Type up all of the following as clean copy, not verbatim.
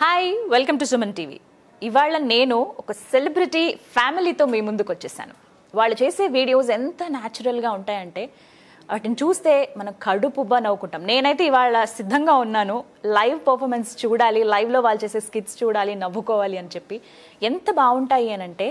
Hi welcome to Suman TV. ఇవాళ నేను ఒక సెలబ్రిటీ ఫ్యామిలీతో మీ ముందుకు వచ్చేసాను. వాళ్ళు చేసే వీడియోస్ ఎంత న్యాచురల్గా ఉంటాయంటే వాటిని చూస్తే మనం కడుపుబ్బా నవ్వుకుంటాం. నేనైతే ఇవాళ సిద్ధంగా ఉన్నాను లైవ్ పర్ఫార్మెన్స్ చూడాలి, లైవ్లో వాళ్ళు చేసే స్కిట్స్ చూడాలి, నవ్వుకోవాలి అని చెప్పి. ఎంత బాగుంటాయి అని అంటే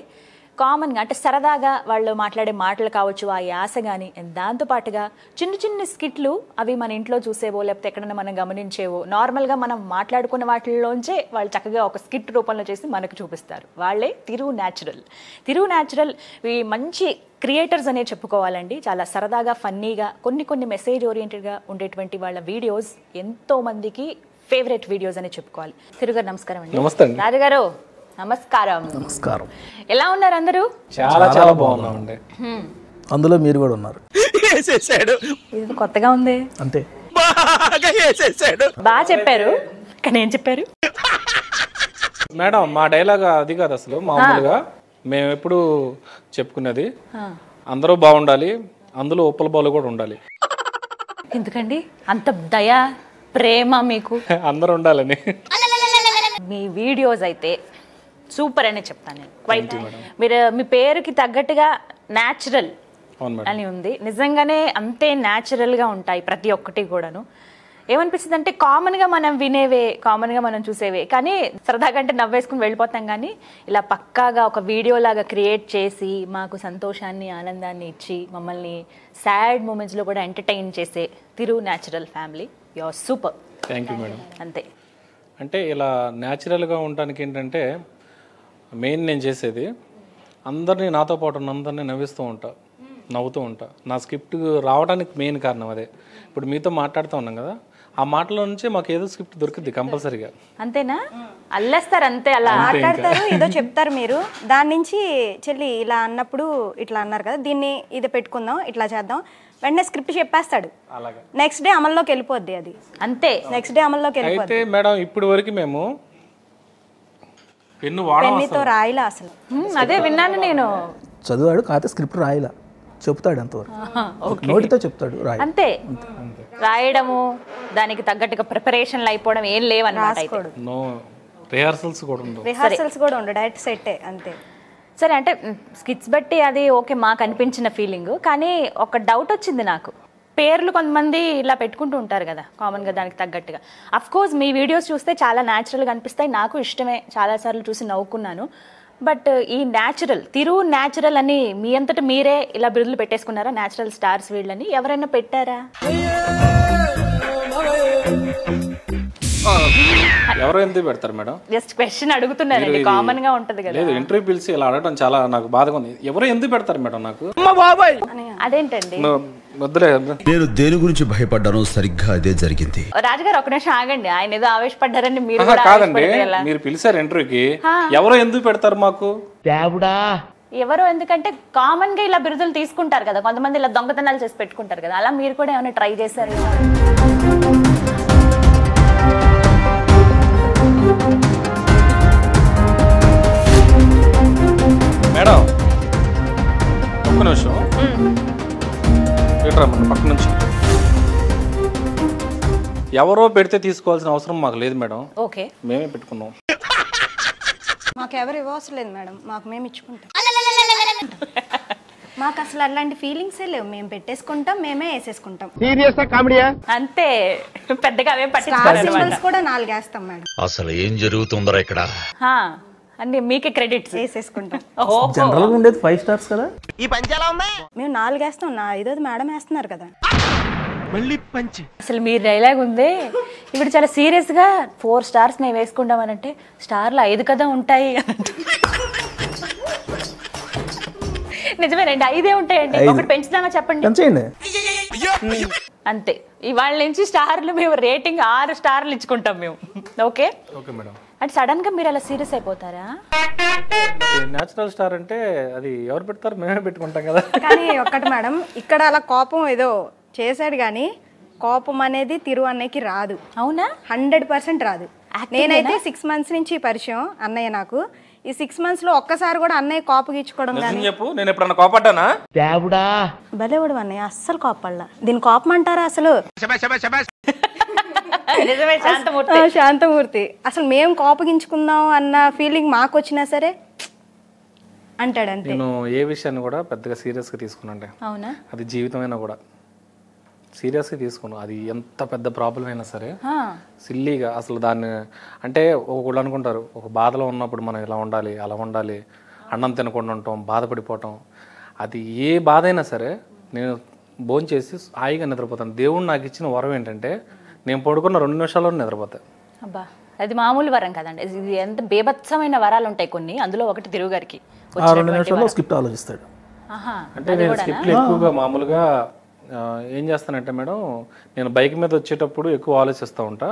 కామన్గా అంటే సరదాగా వాళ్ళు మాట్లాడే మాటలు కావచ్చు, ఆ యాస కానీ, దాంతోపాటుగా చిన్న చిన్న స్కిట్లు అవి మన ఇంట్లో చూసేవో లేకపోతే ఎక్కడైనా మనం గమనించేవో నార్మల్గా మనం మాట్లాడుకున్న వాటిల్లోంచే వాళ్ళు చక్కగా ఒక స్కిట్ రూపంలో చేసి మనకు చూపిస్తారు. వాళ్ళే తిరు న్యాచురల్ ఈ మంచి క్రియేటర్స్ అనే చెప్పుకోవాలండి. చాలా సరదాగా ఫన్నీగా కొన్ని మెసేజ్ ఓరియంటెడ్గా ఉండేటువంటి వాళ్ళ వీడియోస్ ఎంతో మందికి ఫేవరెట్ వీడియోస్ అనే చెప్పుకోవాలి. తిరుగారు నమస్కారం అండి. నమస్తే రాజుగారు నమస్కారం. ఎలా ఉన్నారు అందరూ? చాలా బాగున్నామండి. అందులో మీరు కూడా ఉన్నారు. ఇది కొత్తగా ఉంది. అంతే బాగా చెప్పారు. కానీ ఏం చెప్పారు మేడం? మా డైలాగ్ అది కాదు అసలు. మామూలుగా మేము ఎప్పుడు చెప్పుకున్నది అందరూ బాగుండాలి, అందులో ఉప్పల బాలు కూడా ఉండాలి. ఎందుకండి అంత దయ ప్రేమ మీకు? అందరూ ఉండాలని. మీ వీడియోస్ అయితే సూపర్ అనే చెప్తాను నేను. క్వైట్ మీరు మీ పేరుకి తగ్గట్టుగా న్యాచురల్ అని ఉంది. నిజంగానే అంతే న్యాచురల్గా ఉంటాయి ప్రతి ఒక్కటి కూడాను. ఏమనిపిస్తుంది అంటే కామన్గా మనం వినేవే, కామన్గా మనం చూసేవే, కానీ సరదాగా అంటే నవ్వేసుకుని వెళ్ళిపోతాం. కానీ ఇలా పక్కాగా ఒక వీడియో లాగా క్రియేట్ చేసి మాకు సంతోషాన్ని, ఆనందాన్ని ఇచ్చి మమ్మల్ని సాడ్ మూమెంట్స్లో కూడా ఎంటర్టైన్ చేసే Thiru natural family. You are super. Thank you madam. అంతే. అంటే ఇలా న్యాచురల్గా ఉండడానికి ఏంటంటే మెయిన్ నేను చేసేది అందరినీ, నాతో పాటు అందరినీ నవ్వుతూ ఉంటా. నా స్క్రిప్ట్ రావడానికి మెయిన్ కారణం అదే. ఇప్పుడు మీతో మాట్లాడుతూ ఉన్నాం కదా, ఆ మాటలో నుంచి మాకు ఏదో స్క్రిప్ట్ దొరుకుద్ది కంపల్సరీగా. అంతేనా? అల్లేస్తారు అంతే, అలా మాట్లాడతారు, ఏదో చెప్తారు మీరు, దాని నుంచి చెల్లి ఇలా అన్నప్పుడు ఇట్లా అన్నారు కదా, దీన్ని ఇది పెట్టుకుందాం, ఇట్లా చేద్దాం, వెంటనే స్క్రిప్ట్ చెప్పేస్తాడు. నెక్స్ట్ డే అమల్లోకి వెళ్ళిపోద్ది అది. అంతే, నెక్స్ట్ డే అమల్లోకి వెళ్ళిపోద్ది. అయితే మేడం ఇప్పుడు వరకు మేము పెన్నుతో రాయిలా అసలు. అదే విన్నాను నేను. చదివాడు కాకపోతే స్క్రిప్ట్ రాయలా, చెప్తాడు అంతవరకు, నోటితో చెప్తాడు. అంతే. రాయడము, దానికి తగ్గట్టుగా ప్రిపరేషన్లు అయిపోవడం ఏం లేవన్నమాట. రిహార్సల్స్ కూడా ఉండవు, డైరెక్ట్ సెట్ అంతే. సరే, అంటే స్కిట్స్ బట్టి అది ఓకే మాకు అనిపించిన ఫీలింగ్. కానీ ఒక డౌట్ వచ్చింది నాకు. పేర్లు కొంతమంది ఇలా పెట్టుకుంటూ ఉంటారు కదా కామన్గా, దానికి తగ్గట్టుగా. అఫ్ కోర్స్ మీ వీడియోస్ చూస్తే చాలా న్యాచురల్గా అనిపిస్తాయి, నాకు ఇష్టమే, చాలాసార్లు చూసి నవ్వుకున్నాను. బట్ ఈ తిరు న్యాచురల్ అని మీ అంతటా మీరే ఇలా బిరుదులు పెట్టేసుకున్నారా? న్యాచురల్ స్టార్స్ వీళ్ళని ఎవరైనా పెట్టారా? ఎవరో ఎందుకు పెడతారు మేడం? జస్ట్ క్వశ్చన్ అడుగుతున్నారండి, కామన్ గా ఉంటది కదా. లేదు, ఇంటర్వ్యూ పిలిచి ఇలా అడగడం చాలా నాకు బాధగా ఉంది. ఎవరో ఎందుకు పెడతారు మేడం నాకు? అదేంటండి? నేను దేని గురించి భయపడ్డానో సరిగ్గా అదే జరిగింది. రాజుగారు ఒక నిమిషం ఆగండి. ఆయన ఏదో ఆవేశపడ్డారని మీరు కాదండి, మీరు పిలిచారు ఇంటర్వ్యూకి, ఎవరో ఎందుకు పెడతారు మాకు? ఎవరో ఎందుకంటే కామన్ గా ఇలా బిరుదులు తీసుకుంటారు కదా కొంతమంది, ఇలా దొంగతనాలు చేసి పెట్టుకుంటారు కదా, అలా మీరు కూడా ఏమైనా ట్రై చేశారు? మేడం ఒక్క నిమిషం పక్క నుంచి. ఎవరో పెడితే తీసుకోవాల్సిన అవసరం మాకు లేదు మేడం. ఓకే, మేమే పెట్టుకున్నాం. మాకు ఎవరు ఇవ్వవసరం లేదు మేడం, మాకు మేము ఇచ్చుకుంటాం. మాకు అసలు అలాంటి ఫీలింగ్సే లేవు, మేము పెట్టేసుకుంటాం, మేమే వేసేసుకుంటాం. అంతే, పెద్దగా అవే పట్టించుకోవాలి. కూడా 4 వేస్తాం మేడం. అసలు ఏం జరుగుతుందో ఇక్కడ అన్ని మీకే క్రెడిట్స్ వేసేసుకుంటాం. జనరల్ గా ఉండేది 5 స్టార్స్ కదా, ఈ పంచి ఎలా ఉంది? మేము 4 వేస్తాం, 5ది మేడం వేస్తున్నారు కదా. అసలు మీరు డైలాగ్ ఉందే ఇప్పుడు చాలా సీరియస్ గా 4 స్టార్స్ మేము వేసుకుంటాం అని అంటే, స్టార్లు 5 కదా ఉంటాయి. నిజమేనండి, 5 ఉంటాయండి. ఒకటి పెంచుదామా చెప్పండి? అంతే. ఇవాళ నుంచి స్టార్లు మేము రేటింగ్ 6 స్టార్లు ఇచ్చుకుంటాం మేము. Okay madam. అంటే సడన్ గా మీరు అలా సీరియస్ అయిపోతారా? న్యాచురల్ స్టార్ అంటే అది ఎవరు పెడతారు? మేమే పెట్టుకుంటాం కదా. కానీ ఒక్కటి మేడం, ఇక్కడ అలా కోపం ఏదో చేశాడు, కానీ కోపం అనేది తిరు అన్నయ్యకి రాదు. అవునా? 100% రాదు. నేనైతే 6 months నుంచి పరిచయం అన్నయ్య నాకు. ఈ 6 months లో ఒక్కసారి కూడా అన్నయ్య కోపగించుకోవడం కానీ. చెప్పు, నేను ఎప్పుడన్నా కోపడ్డానా? భలేవాడు అన్నయ్య, అస్సలు కోపడలా. దీని కోపం అంటారా అసలు? నిజమే, శాంతమూర్తి. శాంతమూర్తి అసలు మేము కోపగించుకుందాం అన్న ఫీలింగ్ మాకు వచ్చినా సరే అంటాడు అంతే. నేను ఏ విషయాన్ని కూడా పెద్దగా సీరియస్గా తీసుకున్నాండి. అవునా? అది జీవితమైనా కూడా సీరియస్గా తీసుకున్నాను. అది ఎంత పెద్ద ప్రాబ్లం అయినా సరే సిల్లీగా అసలు దాన్ని అంటే ఒకళ్ళు అనుకుంటారు ఒక బాధలో ఉన్నప్పుడు మనం ఇలా ఉండాలి అలా ఉండాలి, అన్నం తినకుండా ఉంటాం, బాధపడిపోవటం. అది ఏ బాధ అయినా సరే నేను భోంచేసి హాయిగా నిద్రపోతాను. దేవుడు నాకు ఇచ్చిన వరం ఏంటంటే నేను పడుకున్న 2 నిమిషాల్లో నిద్రపోతాను. అబ్బా, అది మామూలు వరం కదండి. ఇది ఎంత బేభత్సమైన వరాలు ఉంటాయి కొన్ని, అందులో ఒకటి తిరుగు గారికి. ఆ 2 నిమిషాల్లో స్క్రిప్ట్ ఆలోచిస్తాడు. అంటే నేను స్క్రిప్ట్లు ఎక్కువగా మామూలుగా ఏం చేస్తానంటే మేడం, నేను బైక్ మీద వచ్చేటప్పుడు ఎక్కువ ఆలోచిస్తూ ఉంటా.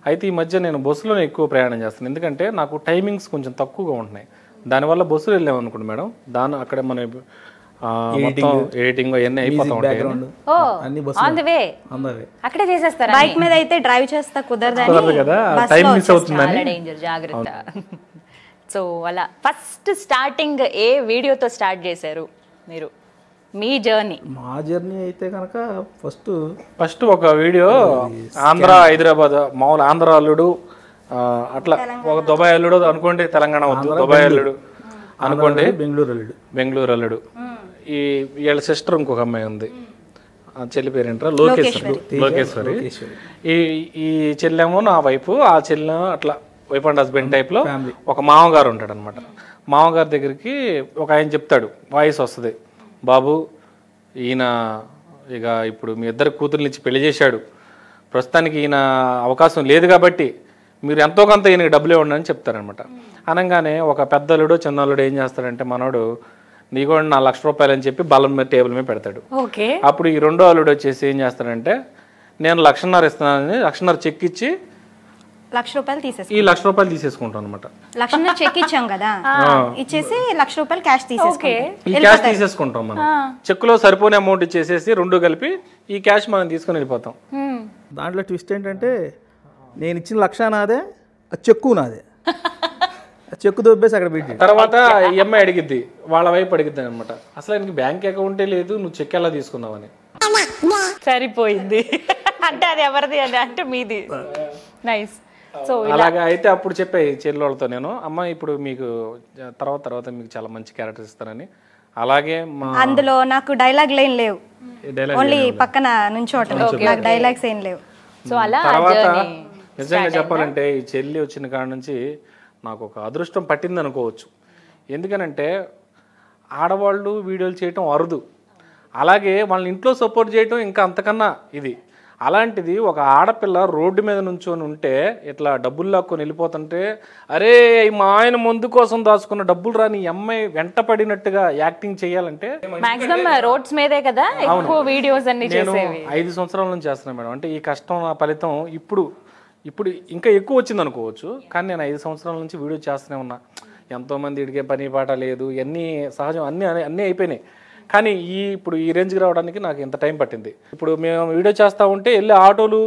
అయితే ఈ మధ్య నేను బస్సులోనే ఎక్కువ ప్రయాణం చేస్తాను, ఎందుకంటే నాకు టైమింగ్స్ కొంచెం తక్కువగా ఉంటున్నాయి. దానివల్ల బస్సులో వెళ్ళామనుకోండి మేడం, అక్కడే మన ఎడిటింగ్ అవన్నీ అయిపోతా ఉంటాయి. అక్కడే చేసేస్తారు. బైక్ మీద అయితే డ్రైవ్ చేస్తా కుదరదు కదా, టైం మిస్ అవుతుందని. డేంజర్, జాగ్రత్త. సో అలా ఫస్ట్ స్టార్టింగ్ ఏ వీడియోతో స్టార్ట్ చేశారు మీరు మీ జర్నీ? మా జర్నీ అయితే కనుక ఫస్ట్ ఒక వీడియో ఆంధ్ర హైదరాబాద్ మామూలు ఆంధ్ర అల్లుడు అట్లా ఒక దుబాయ్ అల్లుడు అనుకోండి, తెలంగాణ వద్దు దుబాయ్ అల్లుడు అనుకోండి, బెంగళూరు అల్లుడు. ఈ వీళ్ళ సిస్టర్ ఇంకొక అమ్మాయి ఉంది, చెల్లి పేరేంటారా లోకేశ్వరి. ఈ చెల్లెమో నా వైపు, ఆ చెల్లెమో అట్లా వైఫ్ అండ్ హస్బెండ్ టైప్ లో ఒక మామగారు ఉంటాడు అనమాట. మామగారి దగ్గరికి ఒక ఆయన చెప్తాడు, వాయిస్ వస్తుంది, బాబు ఈయన ఇక ఇప్పుడు మీ ఇద్దరు కూతుర్ని ఇచ్చి పెళ్లి చేశాడు, ప్రస్తుతానికి ఈయన అవకాశం లేదు కాబట్టి మీరు ఎంతో కొంత ఈయనకి డబ్బులు ఇవ్వండి అని చెప్తారనమాట. అనగానే ఒక పెద్దలుడు చిన్నలుడు ఏం చేస్తాడంటే, మనోడు నీకు నా ₹1,00,000 అని చెప్పి బలం మీద టేబుల్ మీద పెడతాడు. అప్పుడు ఈ రెండో అల్లుడు వచ్చేసి ఏం చేస్తాడంటే, నేను 1,50,000 ఇస్తున్నానని 1,50,000 చెక్ ఇచ్చి ₹1,00,000 ఈ ₹1,00,000 తీసేసుకుంటాం అనమాట. 1,00,000 చెక్ ఇచ్చాం కదా, ఇచ్చేసి ₹1,00,000 క్యాష్ ఈ క్యాష్ తీసేసుకుంటాం మనం. చెక్ లో సరిపోని అమౌంట్ ఇచ్చేసేసి రెండు కలిపి ఈ క్యాష్ మనం తీసుకుని వెళ్ళిపోతాం. దాంట్లో ట్విస్ట్ ఏంటంటే, నేను ఇచ్చిన 1,00,000 నాదే, ఆ చెక్కు నాదే. చెక్కు దొబ్బేసి అక్కడ పెట్టి తర్వాత ఈఎంఐ అడిగిద్ది, వాళ్ళ వైపు అడిగిద్ది అనమాట, అసలు ఆయనకి బ్యాంక్ అకౌంటే లేదు, నువ్వు చెక్ ఎలా తీసుకున్నావని. సరిపోయింది. అంటే అది ఎవరిది అంటే మీది. నైస్. సో అలాగా అయితే అప్పుడు చెప్పాయి చెల్లెళ్ళతో నేను, అమ్మ ఇప్పుడు మీకు తర్వాత మీకు చాలా మంచి క్యారెక్టర్స్ ఇస్తానని. అలాగే అందులో నాకు డైలాగ్ లైన్ లేవు, ఓన్లీ పక్కన నుంచోటం, నాకు డైలాగ్స్ ఏం లేవు. సో అలా తర్వాత నిజంగా చెప్పాలంటే ఈ చెల్లి వచ్చిన కాడ నుంచి నాకు ఒక అదృష్టం పట్టింది అనుకోవచ్చు. ఎందుకనంటే ఆడవాళ్ళు వీడియోలు చేయటం అరుదు, అలాగే వాళ్ళ ఇంట్లో సపోర్ట్ చేయటం ఇంకా అంతకన్నా ఇది. అలాంటిది ఒక ఆడపిల్ల రోడ్డు మీద నుంచొని ఉంటే ఇట్లా డబ్బులు లాక్కొని వెళ్ళిపోతుంటే, అరే మా ఆయన ముందు కోసం దాచుకున్న డబ్బులు రాని అమ్మాయి వెంట పడినట్టుగా యాక్టింగ్ చేయాలంటే మాక్సిమం రోడ్స్ మీదే కదా ఎక్కువ వీడియోస్ అన్ని చేసేవి. 5 సంవత్సరాల నుంచి చేస్తున్నాను మేడం. అంటే ఈ కష్టం నా ఫలితం ఇప్పుడు ఇంకా ఎక్కువ వచ్చింది అనుకోవచ్చు, కానీ నేను 5 సంవత్సరాల నుంచి వీడియో చేస్తూనే ఉన్నా. ఎంతోమంది ఇడిగే పని పాట లేదు, ఇవన్నీ సహజం, అన్నీ అయిపోయినాయి. కానీ ఇప్పుడు ఈ రేంజ్కి రావడానికి నాకు ఇంత టైం పట్టింది. ఇప్పుడు మేము వీడియో చేస్తూ ఉంటే వెళ్ళి ఆటోలు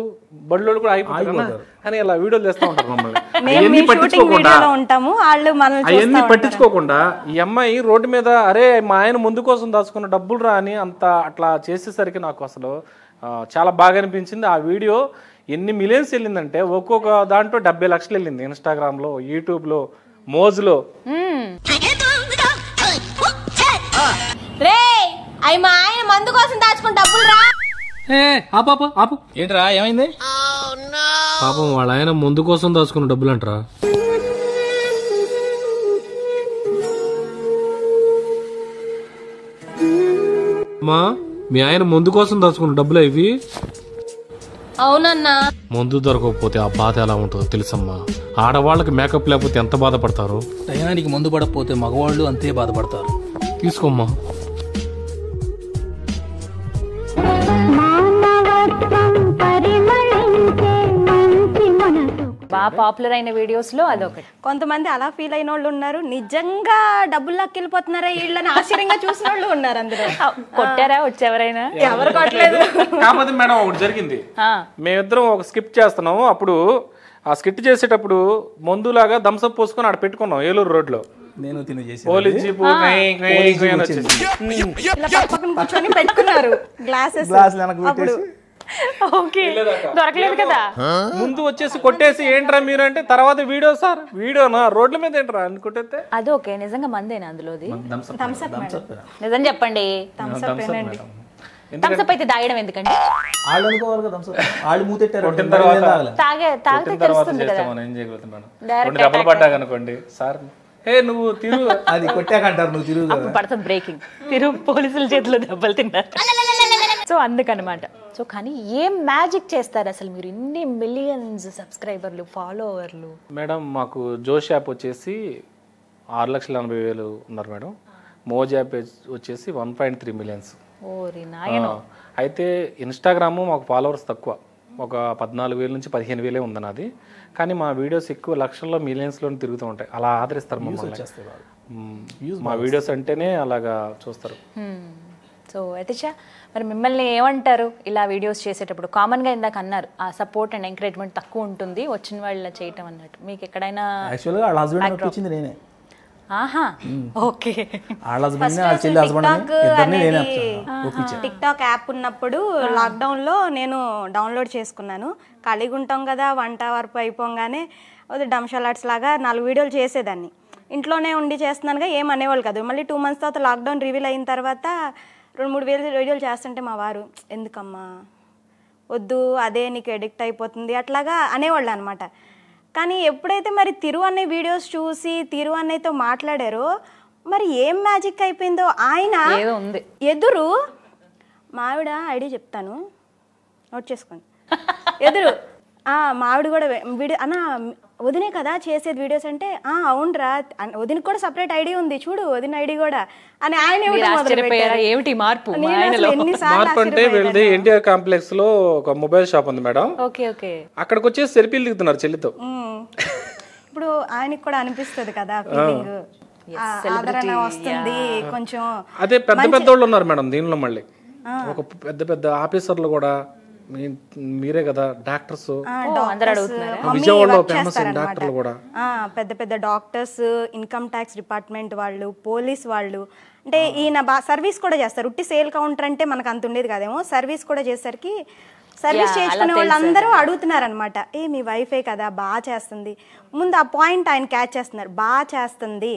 బళ్ళు కూడా అయిపోతారు, కానీ ఇలా వీడియోలు చేస్తూ ఉంటారు మమ్మల్ని. అవన్నీ పట్టించుకోకుండా ఈ అమ్మాయి రోడ్డు మీద అరే మా ఆయన ముందు కోసం దాచుకున్న డబ్బులు రా అని అట్లా చేసేసరికి నాకు అసలు చాలా బాగా అనిపించింది. ఆ వీడియో ఎన్ని మిలియన్స్ వెళ్ళిందంటే ఒక్కొక్క దాంట్లో 70 లక్షలు వెళ్ళింది. ఇన్స్టాగ్రామ్లో, యూట్యూబ్లో, మోజ్లో. మా ఆయన మందు కోసం దాచుకుని డబ్బులు రా. ఆపు ఏంట్రా, ఏమైంది? పాపం వాళ్ళ ఆయన ముందు కోసం దాచుకున్న డబ్బులు అంటరా. అమ్మా మీ ఆయన ముందు కోసం దాచుకున్న డబ్బులు ఇవి? అవునన్నా. ముందు దొరకకపోతే ఆ బాధ ఎలా ఉంటుందో తెలుసమ్మా. ఆడవాళ్ళకి మేకప్ లేకపోతే ఎంత బాధపడతారు. టయానికి మందు పడకపోతే మగవాళ్ళు అంతే బాధపడతారు. తీసుకోమ్మా. బాగా పాపులర్ అయిన వీడియోస్ లో అదొకటి. కొంతమంది అలా ఫీల్ అయిన వాళ్ళు ఉన్నారు, నిజంగా డబ్బులు లాక్కెళ్ళిపోతున్నారా వీళ్ళని ఆశ్చర్యంగా చూసిన వాళ్ళు ఉన్నారు. అందులో కొట్టారా వచ్చేవరైనా? ఎవరు కొట్టలేదు. కాకపోతే మేడం ఒకటి జరిగింది, మేమిద్దరం ఒక స్కిప్ చేస్తున్నాము. అప్పుడు ఆ స్కిట్ చేసేటప్పుడు మందులాగా థమ్స్అప్ పోసుకొని ఆడ పెట్టుకున్నాం ఏలూరు రోడ్ లో. నేను పెట్టుకున్నారు గ్లాసెస్. ఓకే దొరకలేదు కదా. ముందు వచ్చేసి కొట్టేసి ఏంట్రా మీరు అంటే తర్వాత వీడియో సార్ వీడియోనా రోడ్ల మీద ఏంట్రా అనుకుంటే అది ఓకే. నిజంగా మందేనా అందులోది? థమ్స్అప్ నిజం చెప్పండి. థమ్స్అప్ అయితే దాగడం ఎందుకండి? వాళ్ళు అనుకోవాలి కదా వాళ్ళు మూతెట్టారు తాగితే తెలుస్తుంది కదా. మనం ఏం చేయగలుగుతున్నాను. రెండు దెబ్బలు పడ్డాక అనుకోండి సార్ ఏ నువ్వు తిరుగు అది కొట్టాకంటారు నువ్వు తిరుగు అప్పుడు పడుతుంది బ్రేకింగ్. పోలీసుల చేతిలో దెబ్బలు తిన్నారు. సో అందుకనమాట. సో కానీ ఏం మ్యాజిక్ చేస్తారు అసలు మీరు? ఇన్ని మిలియన్స్ సబ్స్క్రైబర్లు ఫాలోవర్లు. మేడం మాకు జోష్ యాప్ వచ్చేసి 6,80,000 ఉన్నారు మేడం. మోజ్ యాప్ వచ్చేసి 1.3 మిలియన్స్. ఓరి నాయన. అయితే ఇన్స్టాగ్రామ్ మాకు ఫాలోవర్స్ తక్కువ, ఒక 14,000 నుంచి 15,000 ఉంది నాది. కానీ మా వీడియోస్ ఎక్కువ లక్షల్లో మిలియన్స్లో తిరుగుతూ ఉంటాయి. అలా ఆదరిస్తారు మమ్మల్ని. మా వీడియోస్ అంటేనే అలాగా చూస్తారు. సో యతిష మరి మిమ్మల్ని ఏమంటారు ఇలా వీడియోస్ చేసేటప్పుడు? కామన్గా ఇందాక అన్నారు ఆ సపోర్ట్ అండ్ ఎంకరేజ్మెంట్ తక్కువ ఉంటుంది వచ్చిన వాళ్ళ చేయటం అన్నట్టు. మీకు ఎక్కడైనా యాక్చువల్గా వాళ్ళ హస్బెండ్ ఒప్పించింది నేనే. ఆహా ఓకే. వాళ్ళ హస్బెండ్ వాళ్ళ చెల్లి హస్బెండ్ ఇద్దరిని నేనే ఒప్పించాను. టిక్ టాక్ యాప్ ఉన్నప్పుడు లాక్డౌన్ లో నేను డౌన్లోడ్ చేసుకున్నాను. ఖాళీగా ఉంటాం కదా, వంట వరకు అయిపోగానే డంషాలాట్స్ లాగా 4 వీడియోలు చేసేదాన్ని. ఇంట్లోనే ఉండి చేస్తున్నానుగా ఏం అనేవాళ్ళు కాదు. మళ్ళీ 2 months తర్వాత లాక్డౌన్ రివీల్ అయిన తర్వాత 2-3 వీడియోలు చేస్తుంటే మా వారు ఎందుకమ్మా వద్దు అదే నీకు ఎడిక్ట్ అయిపోతుంది అట్లాగా అనేవాళ్ళు అనమాట. కానీ ఎప్పుడైతే మరి తిరు అనే వీడియోస్ చూసి తిరు అన్నయ్యతో మాట్లాడారో మరి ఏం మ్యాజిక్ అయిపోయిందో. ఆయన ఎదురు మావిడ ఐడి చెప్తాను నోట్ చేసుకోండి. ఎదురు మావిడ కూడా వీడియో అన్న వదినే కదా చేసేది వీడియోస్ అంటే అవునరా వదినకి కూడా సపరేట్ ఐడి ఉంది చూడు వదిన ఐడి కూడా అని ఆయన ఏమిటి మార్పు? అంటే వీళ్ళది ఎన్టీఆర్ కాంప్లెక్స్ లో ఒక మొబైల్ షాప్ ఉంది మేడం. అక్కడికి వచ్చేసి సెల్ఫీలు దిగుతున్నారు చెల్లితో. ఇప్పుడు ఆయనకి కూడా అనిపిస్తుంది కదా ఫీలింగ్, ఆదరణ వస్తుంది కొంచెం. అదే పెద్ద పెద్ద వాళ్ళు ఉన్నారు మేడం దీనిలో. మళ్ళీ ఒక పెద్ద పెద్ద ఆఫీసర్లు కూడా మీరే కదా డాక్టర్స్ విజయవాడలో ఫేమస్ డాక్టర్లు కూడా పెద్ద పెద్ద డాక్టర్స్, ఇన్కమ్ ట్యాక్స్ డిపార్ట్మెంట్ వాళ్ళు, పోలీస్ వాళ్ళు. అంటే ఈయన సర్వీస్ కూడా చేస్తారు. ఉట్టి సేల్ కౌంటర్ అంటే మనకు అంత ఉండేది కాదేమో, సర్వీస్ కూడా చేసరికి సర్వీస్ చేసుకునే వాళ్ళందరూ అడుగుతున్నారు అనమాట. మీ వైఫే కదా బాగా చేస్తుంది. ముందు ఆ పాయింట్ ఆయన క్యాచ్ చేస్తున్నారు. బాగా చేస్తుంది,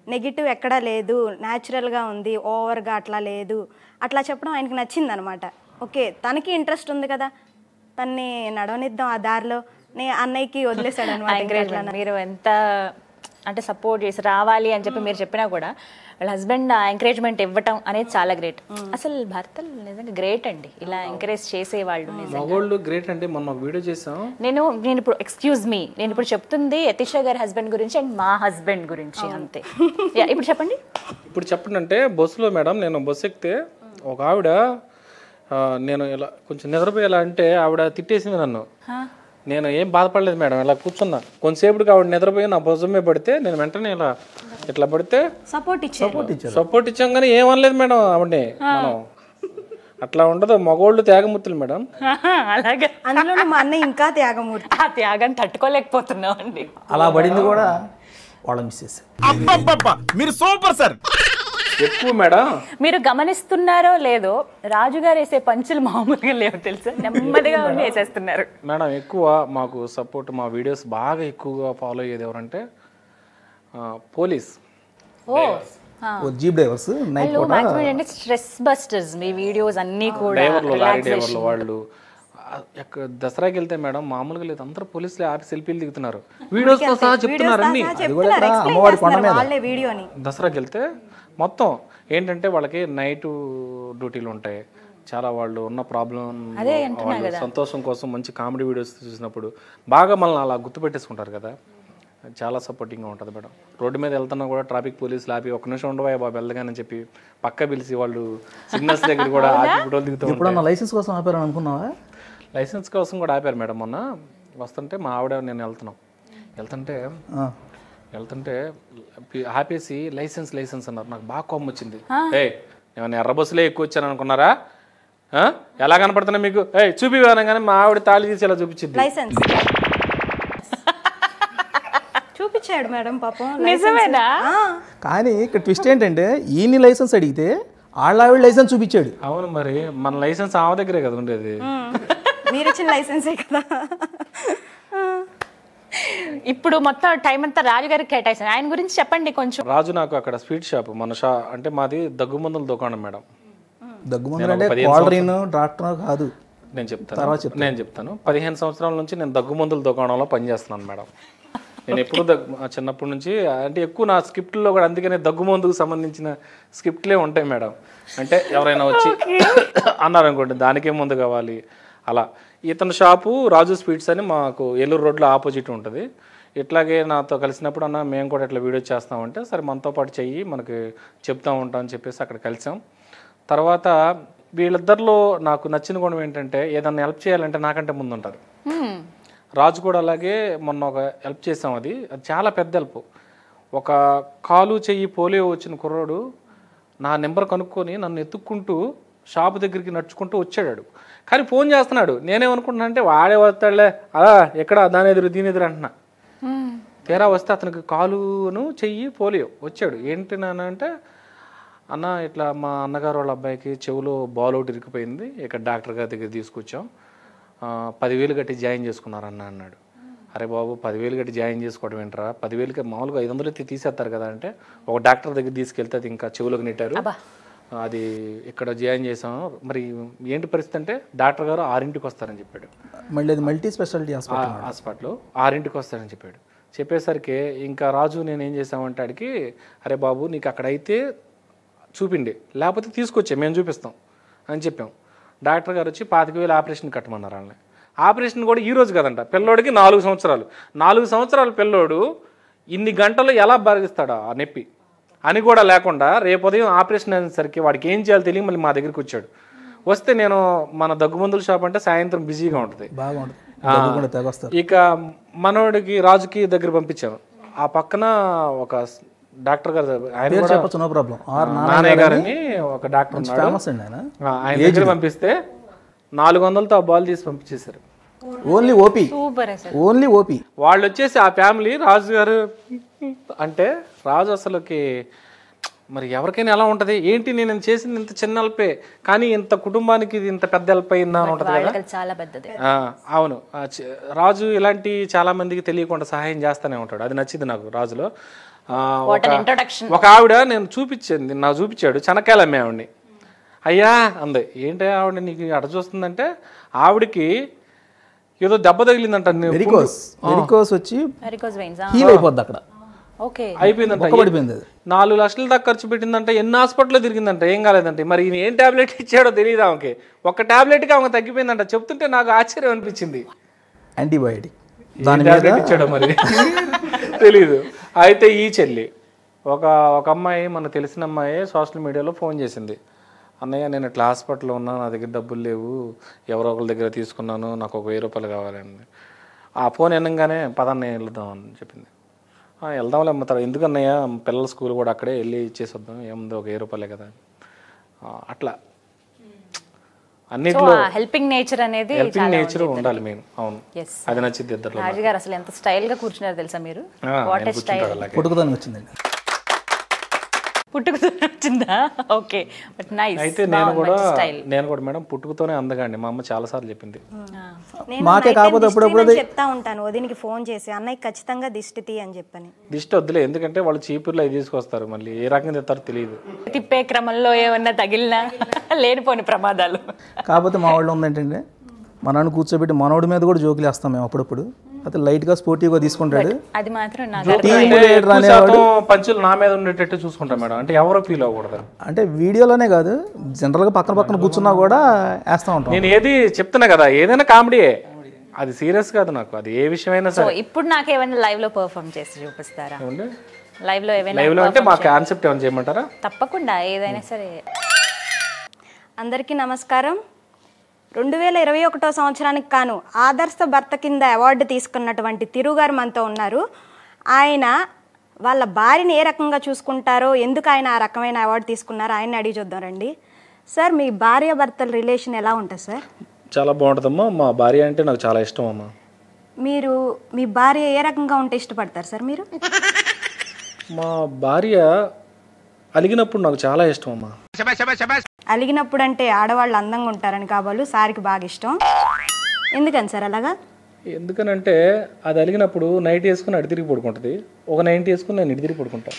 నెగిటివ్ ఎక్కడా లేదు, న్యాచురల్గా ఉంది, ఓవర్గా అట్లా లేదు అట్లా చెప్పడం ఆయనకి నచ్చింది అనమాట. ఓకే తనకి ఇంట్రెస్ట్ ఉంది కదా తన్ని నడవనిద్దాం ఆ దారిలో అన్నయ్యకి వదిలేశాడు అనమాట. మీరు ఎంత అంటే సపోర్ట్ చేసి రావాలి అని చెప్పి మీరు చెప్పినా కూడా వాళ్ళ హస్బెండ్ ఎంకరేజ్మెంట్ ఇవ్వటం అనేది చాలా గ్రేట్. అసలు భర్తలు నిజంగా గ్రేట్ అండి, ఇలా ఎంకరేజ్ చేసేవాళ్ళు. మగవాళ్ళు గ్రేట్ అండి. మనం వీడియో చేసాం. నేను ఇప్పుడు ఎక్స్క్యూజ్ మీ, నేను ఇప్పుడు చెప్తుంది యతిష గారి హస్బెండ్ గురించి అండ్ మా హస్బెండ్ గురించి అంతే. ఇప్పుడు చెప్పండి. ఇప్పుడు చెప్పండి అంటే బస్సులో మేడం నేను బస్సు ఎక్కితే ఒక ఆవిడ నేను ఇలా కొంచెం నిద్రపోయేలా అంటే ఆవిడ తిట్టేసింది నన్ను. నేను ఏం బాధపడలేదు మేడం, ఇలా కూర్చున్నా. కొంతసేపుకి ఆవిడ నిద్రపోయి నా భుజమే పడితే నేను వెంటనే ఇలా ఇట్లా పడితే సపోర్ట్ ఇచ్చాం కానీ ఏమనలేదు మేడం ఆవిడని. మనం అట్లా ఉండదు, మగోళ్ళు త్యాగమూర్తులు మేడం. అలాగే అందులో మా అన్న ఇంకా త్యాగమూర్తి. ఆ త్యాగాన్ని తట్టుకోలేకపోతున్నాం అండి. అలా పడింది కూడా వాళ్ళ మిస్సెస్. మీరు సూపర్ సార్. ఎక్కువ మేడం మీరు గమనిస్తున్నారో లేదో రాజుగారు వేసే పంచులు మామూలుగా లేవు తెలుసా, నెమ్మదిగా వేసేస్తున్నారు మేడం. ఎక్కువ మాకు సపోర్ట్ మా వీడియోస్ బాగా ఎక్కువగా ఫాలో అయ్యేది ఎవరంటే police, jeep drivers, stress busters. మీ వీడియోస్ అన్ని కూడా డ్రైవర్లు, లారీ డ్రైవర్లు వాళ్ళు. దసరాకి వెళ్తే మేడం మామూలుగా లేదు, అందరూ పోలీసులు ఆపి సెల్ఫీలు దిగుతున్నారు, వీడియోస్ తో సహా చెప్తున్నారు అన్ని. దసరాకి వెళ్తే మొత్తం ఏంటంటే వాళ్ళకి నైట్ డ్యూటీలు ఉంటాయి చాలా. వాళ్ళు ఉన్న ప్రాబ్లం వాళ్ళు సంతోషం కోసం మంచి కామెడీ వీడియోస్ చూసినప్పుడు బాగా మనల్ని అలా గుర్తుపెట్టేసుకుంటారు కదా. చాలా సపోర్టింగ్గా ఉంటుంది మేడం. రోడ్డు మీద వెళ్తున్నా కూడా ట్రాఫిక్ పోలీసులు ఆపి ఒక్క నిమిషం ఉండవా బాబు వెళ్దాగానని చెప్పి పక్క పిలిచి వాళ్ళు సిగ్నల్స్ దగ్గర కూడా ఆపి ఫోటోలు దిగుతూ. లైసెన్స్ కోసం ఆపారని అనుకున్నావా? లైసెన్స్ కోసం కూడా ఆపారు మేడం. మొన్న వస్తుంటే మా ఆవిడ నేను వెళ్తుంటే ఆపేసి లైసెన్స్ అన్నారు. నాకు బాగా కోపం వచ్చింది. ఏమన్నా ఎర్ర బస్సులే ఎక్కువ వచ్చాను అనుకున్నారా? ఎలా కనపడుతున్నా మీకు? చూపి అనగానే మా ఆవిడ తాళి తీసి ఎలా చూపించింది. చూపించాడు మేడం పాపం. నిజమేనా? కానీ ఇక్కడ ట్విస్ట్ ఏంటంటే ఈయన లైసెన్స్ అడిగితే వాళ్ళ ఆవిడ లైసెన్స్ చూపించాడు. అవును మరి మన లైసెన్స్ ఆమె దగ్గరే కదా ఉండేది. మీరు ఇచ్చిన లైసెన్సే కదా. ఇప్పుడు మొత్తం టైం అంతా రాజు గారికి కేటాయించాను. ఆయన గురించి చెప్పండి కొంచెం. రాజు నాకు అక్కడ స్వీట్ షాప్ మన అంటే మాది దగ్గుమందుల దుకాణం మేడం. దగ్గుమందులు అంటే కోల్డ్రీన్ డాక్టర్ కాదు. నేను చెప్తాను 15 సంవత్సరాల నుంచి నేను దగ్గుమందుల దుకాణంలో పనిచేస్తున్నాను మేడం. నేను ఎప్పుడు చిన్నప్పటి నుంచి అంటే ఎక్కువ నా స్క్రిప్ట్లో కూడా అందుకనే దగ్గుమందుకు సంబంధించిన స్క్రిప్ట్లే ఉంటాయి మేడం. అంటే ఎవరైనా వచ్చి అన్నారనుకోండి దానికే ముందు కావాలి అలా. ఇతని షాపు రాజు స్వీట్స్ అని మాకు ఏలూరు రోడ్లో ఆపోజిట్ ఉంటుంది. ఇట్లాగే నాతో కలిసినప్పుడు అన్న మేము కూడా ఇట్లా వీడియో చేస్తామంటే సరే మనతో పాటు చెయ్యి మనకి చెప్తా ఉంటాం అని చెప్పేసి అక్కడ కలిసాం. తర్వాత వీళ్ళిద్దరిలో నాకు నచ్చిన గుణం ఏంటంటే ఏదన్నా హెల్ప్ చేయాలంటే నాకంటే ముందు ఉంటారు. రాజు కూడా అలాగే మొన్న ఒక హెల్ప్ చేసాం. అది చాలా పెద్ద హెల్ప్. ఒక కాలు చెయ్యి పోలియో వచ్చిన కుర్రాడు నా నెంబర్ కనుక్కొని నన్ను ఎత్తుక్కుంటూ షాపు దగ్గరికి నడుచుకుంటూ వచ్చాడు. కానీ ఫోన్ చేస్తున్నాడు. నేనేమనుకుంటున్నా అంటే వాడే వస్తాడులే అలా ఎక్కడ దాని ఎదురు దీని ఎదురు అంటున్నా. తీరా వస్తే అతనికి కాలును చెయ్యి పోలియో వచ్చాడు. ఏంటి నాన్న అంటే అన్న ఇట్లా మా అన్నగారు వాళ్ళ అబ్బాయికి చెవులో బాల్ ఒకటి ఇరికిపోయింది, ఇక్కడ డాక్టర్ గారి దగ్గర తీసుకొచ్చాం, 10,000 కట్టి జాయిన్ చేసుకున్నారన్న అన్నాడు. అరే బాబు 10,000 కట్టి జాయిన్ చేసుకోవడం ఏంటరా, 10,000కి మామూలుగా 500 తీసేస్తారు కదా అంటే ఒక డాక్టర్ దగ్గర తీసుకెళ్తే అది ఇంకా చెవులోకి నెట్టారు, అది ఇక్కడ జాయిన్ చేసాం. మరి ఏంటి పరిస్థితి అంటే డాక్టర్ గారు 6ంటికి వస్తారని చెప్పాడు. మళ్ళీ అది మల్టీ స్పెషాలిటీ హాస్పిటల్ 6ంటికి వస్తారని చెప్పాడు. చెప్పేసరికి ఇంకా రాజు నేను ఏం చేసామంటే అడిగి అరే బాబు నీకు అక్కడైతే చూపిండి లేకపోతే తీసుకొచ్చే మేము చూపిస్తాం అని చెప్పాం. డాక్టర్ గారు వచ్చి 25,000 ఆపరేషన్ కట్టమన్నారు వాళ్ళని. ఆపరేషన్ కూడా ఈ రోజు కదంట, పిల్లోడికి 4 సంవత్సరాలు. 4 సంవత్సరాల పిల్లోడు ఇన్ని గంటలు ఎలా భరిస్తాడా ఆ నొప్పి అని కూడా లేకుండా రేపు ఉదయం ఆపరేషన్ అనేసరికి వాడికి ఏం చేయాలో తెలియ మళ్ళీ మా దగ్గరికి వచ్చాడు. వస్తే నేను మన దగ్గుమందుల షాప్ అంటే సాయంత్రం బిజీగా ఉంటుంది. ఇక మనోడికి రాజుకి దగ్గర పంపించాను. ఆ పక్కన ఒక డాక్టర్ గారు నానయ్య గారని ఒక డాక్టర్ ఉన్నాడు. ఆయన దగ్గర పంపిస్తే 400తో ఆ బాల్ తీసి పంపించేశారు. Only OP. Only OP. వాళ్ళు వచ్చేసి ఆ ఫ్యామిలీ రాజు గారు అంటే రాజు అసలుకి మరి ఎవరికైనా ఎలా ఉంటుంది ఏంటి నేను చేసింది ఇంత చిన్న హెల్పే కానీ ఇంత కుటుంబానికి ఇది ఇంత పెద్ద హెల్ప్ అయిందా అని ఉంటుంది కదా. చాలా పెద్దది. అవును, రాజు ఇలాంటి చాలా మందికి తెలియకుండా సహాయం చేస్తూనే ఉంటాడు. అది నచ్చింది నాకు రాజులో. ఒక ఆవిడ నేను చూపించింది నాకు చూపించాడు చెనక్కాయలు అమ్మే ఆవిడని. అయ్యా అంది ఏంటి ఆవిడ నీకు అడ చూస్తుందంటే ఆవిడకి ఏదో దెబ్బ తగిలిందంట, వచ్చి అయిపోద్ది అక్కడ అయిపోయిందంట. 4 లక్షల దాకా ఖర్చు పెట్టిందంట, ఎన్ని హాస్పిటల్లో తిరిగిందంట, ఏం కాలేదంటే. మరి ఈయన ఏం టాబ్లెట్ ఇచ్చాడో తెలియదు ఆమెకి. ఒక టాబ్లెట్కి ఆమె తగ్గిపోయిందంట. చెప్తుంటే నాకు ఆశ్చర్యం అనిపించింది. యాంటీబయాటిక్ ఇచ్చాడో మరి తెలీదు. అయితే ఈ చెల్లి ఒక అమ్మాయి మనకు తెలిసిన అమ్మాయి సోషల్ మీడియాలో ఫోన్ చేసింది. అన్నయ్య నేను ఇట్లా హాస్పిటల్లో ఉన్నా, నా దగ్గర డబ్బులు లేవు, ఎవరో ఒకరి దగ్గర తీసుకున్నాను, నాకు ఒక 1000 రూపాయలు కావాలండి. ఆ ఫోన్ వినగానే పదన్నయ్య వెళ్దాం అని చెప్పింది. వెళ్దాంలే అమ్మ, తర్వాత ఎందుకన్నయ్య పిల్లల స్కూల్ కూడా అక్కడే వెళ్ళి ఇచ్చేసి వద్దాం, ఏముంది ఒక 1000 రూపాయలే కదా. అట్లా అన్నిట్లో హెల్పింగ్ నేచర్ అనేది ఉండాలి మెయిన్. అవును, అది నచ్చింది ఇద్దరు. రాజు గారు అసలు ఎంత స్టైల్ గా కూర్చున్నారు తెలుసా మీరు? పుట్టుకతోనే వచ్చిందండి. పుట్టుకతో వచ్చిందా? Okay, but nice. అయితే నేను కూడా మేడం పుట్టుకతోనే అందగాండి. మా అమ్మ చాలా సార్లు చెప్పింది. మాకే కాకపోతే అప్పుడప్పుడు చెప్తా ఉంటాను వదినికి ఫోన్ చేసి అన్నయ్య ఖచ్చితంగా దిష్టి తీ అని చెప్పని. దిష్టి వద్దులే, ఎందుకంటే వాళ్ళు చీపుర్లు అవి తీసుకొస్తారు, మళ్ళీ ఏ రకంగా తెస్తారో తెలియదు. తిప్పే క్రమంలో ఏమన్నా తగిలినా లేనిపోని ప్రమాదాలు. కాకపోతే మా వాళ్ళు ఉందేంటంటే మనల్ని కూర్చోబెట్టి మనోడి మీద కూడా జోకులు వేస్తాం మేము అప్పుడప్పుడు. అయితే లైట్ గా స్పోర్టివ్ గా తీసుకుంటాడు. అది మాత్రం పంచులు నా మీద ఉండేటట్టు చూసుకుంటాం మేడం. అంటే ఎవరో ఫీల్ అవ్వకూడదు. అంటే వీడియోలోనే కాదు, జనరల్ గా పక్కన కూర్చున్నా కూడా వేస్తా ఉంటాం. నేను ఏది చెప్తున్నా కదా, ఏదైనా కామెడీయే, అది సీరియస్ కాదు నాకు. అది ఏ విషయమైనా సరే. ఇప్పుడు నాకు ఏమైనా లైవ్ లో పర్ఫార్మ్ చేసి చూపిస్తారా? లైవ్ లో ఏమైనా లైవ్ లో అంటే మా కాన్సెప్ట్ ఏమైనా చేయమంటారా? తప్పకుండా, ఏదైనా సరే. అందరికీ నమస్కారం. 2021 సంవత్సరానికి కాను ఆదర్శ భర్త కింద అవార్డు తీసుకున్నటువంటి తిరు గారు మనతో ఉన్నారు. ఆయన వాళ్ళ భార్యని ఏ రకంగా చూసుకుంటారో, ఎందుకు ఆయన ఆ రకమైన అవార్డు తీసుకున్నారో ఆయన అడిగి చూద్దాం రండి. సార్, మీ భార్య భర్తల రిలేషన్ ఎలా ఉంటుంది సార్? చాలా బాగుంటుందమ్మా. మా భార్య అంటే నాకు చాలా ఇష్టం అమ్మా. మీరు మీ భార్య ఏ రకంగా ఉంటే ఇష్టపడతారు సార్ మీరు? మా భార్య అలిగినప్పుడు నాకు చాలా ఇష్టం అమ్మా. అలిగినప్పుడు అంటే ఆడవాళ్ళు అందంగా ఉంటారని కాబోలు సార్కి బాగా ఇష్టం. ఎందుకని సార్ అలాగా? ఎందుకనంటే అది అలిగినప్పుడు నైట్ వేసుకుని అడి తిరిగి పడుకుంటుంది, ఒక నైట్ వేసుకుని నేను ఇటు తిరిగి పడుకుంటా.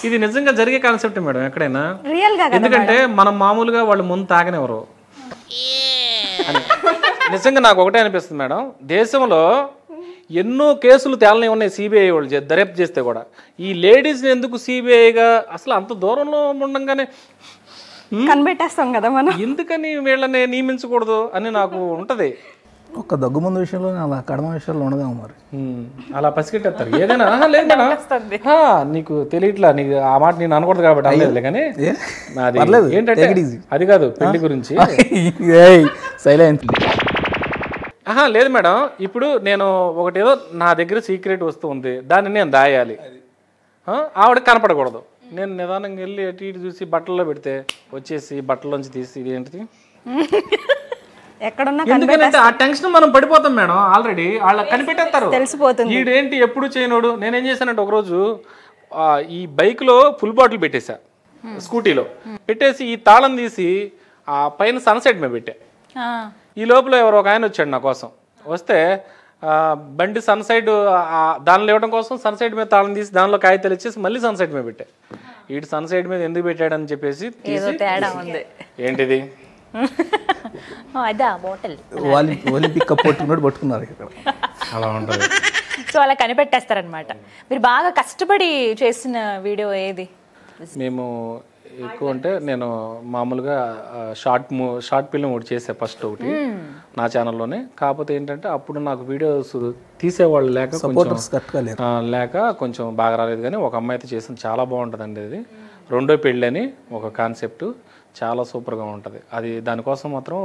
ఇది నిజంగా జరిగే కాన్సెప్ట్ మేడం ఎక్కడైనా, రియల్ గా ఎందుకంటే మనం మామూలుగా వాళ్ళు ముందు తాగనివ్వరు అని. నిజంగా నాకు ఒకటే అనిపిస్తుంది మేడం, దేశంలో ఎన్నో కేసులు తేలనే ఉన్నాయి సిబిఐ వాళ్ళు దర్యాప్తు చేస్తే కూడా. ఈ లేడీస్ని ఎందుకు సిబిఐగా అసలు అంత దూరంలో ఉండగానే కనిపెట్టేస్తాం కదా మనం, ఎందుకని వీళ్ళని నియమించకూడదు అని నాకు ఉంటది. ఒక్క దగ్గుమందు విషయంలో అలా కడమ విషయాల్లో ఉండదేమో మరి. అలా పసిగట్టేస్తారు ఏదైనా. లేదు మేడం, నీకు తెలియట్లా, నీకు ఆ మాట నేను అనకూడదు కాబట్టి అనలేదులే. కానీ అది ఏంటంటే అది కాదు పెళ్లి గురించి. సైలెంట్. లేదు మేడం, ఇప్పుడు నేను ఒకటి ఏదో నా దగ్గర సీక్రెట్ వస్తువు ఉంది, దాన్ని నేను దాయాలి, ఆవిడ కనపడకూడదు. నేను నిదానంగా వెళ్ళి అటు ఇటు చూసి బట్టల్లో పెడితే వచ్చేసి బట్టల్లోంచి తీసి ఇది ఏంటిది ఎక్కడున్నా ఎందుకంటే ఆ టెన్షన్ మనం పడిపోతాం మేడం. ఆల్రెడీ వాళ్ళ కనిపెట్టేస్తారు, తెలిసిపోతుంది ఈడేంటి ఎప్పుడు చేయనోడు. నేనేం చేశానంటే ఒకరోజు ఈ బైక్లో ఫుల్ బాటిల్ పెట్టేశా, స్కూటీలో పెట్టేసి ఈ తాళం తీసి ఆ పైన సన్సెట్ మీద పెట్టా. ఈ లోపల ఎవరో ఒక ఆయన వచ్చాడు నా కోసం. వస్తే బండి సన్సైడ్ దానిలో ఇవ్వడం కోసం సన్సైడ్ మీద తాళం తీసి దానిలో కాగితాలు ఇచ్చేసి మళ్ళీ సన్సైడ్ మీద పెట్టా. వీటి సన్సైడ్ మీద ఎందుకు పెట్టాడని చెప్పేసి ఏంటిది ఒలింపిక్ కప్ పట్టుకున్నారు ఇక్కడ. అలా ఉంటుంది. సో అలా కనిపెట్టేస్తారనమాట. మీరు బాగా కష్టపడి చేసిన వీడియో ఏది? మేము ఎక్కువ అంటే నేను మామూలుగా షార్ట్ ఫిల్మ్ ఒకటి చేసా ఫస్ట్, ఒకటి నా ఛానల్లోనే. కాకపోతే ఏంటంటే అప్పుడు నాకు వీడియోస్ తీసేవాళ్ళు లేక కొంచెం బాగా రాలేదు. కానీ ఒక అమ్మాయి అయితే చేసింది, చాలా బాగుంటుందండి అది. రెండో పెళ్ళి అని ఒక కాన్సెప్ట్, చాలా సూపర్గా ఉంటుంది అది. దానికోసం మాత్రం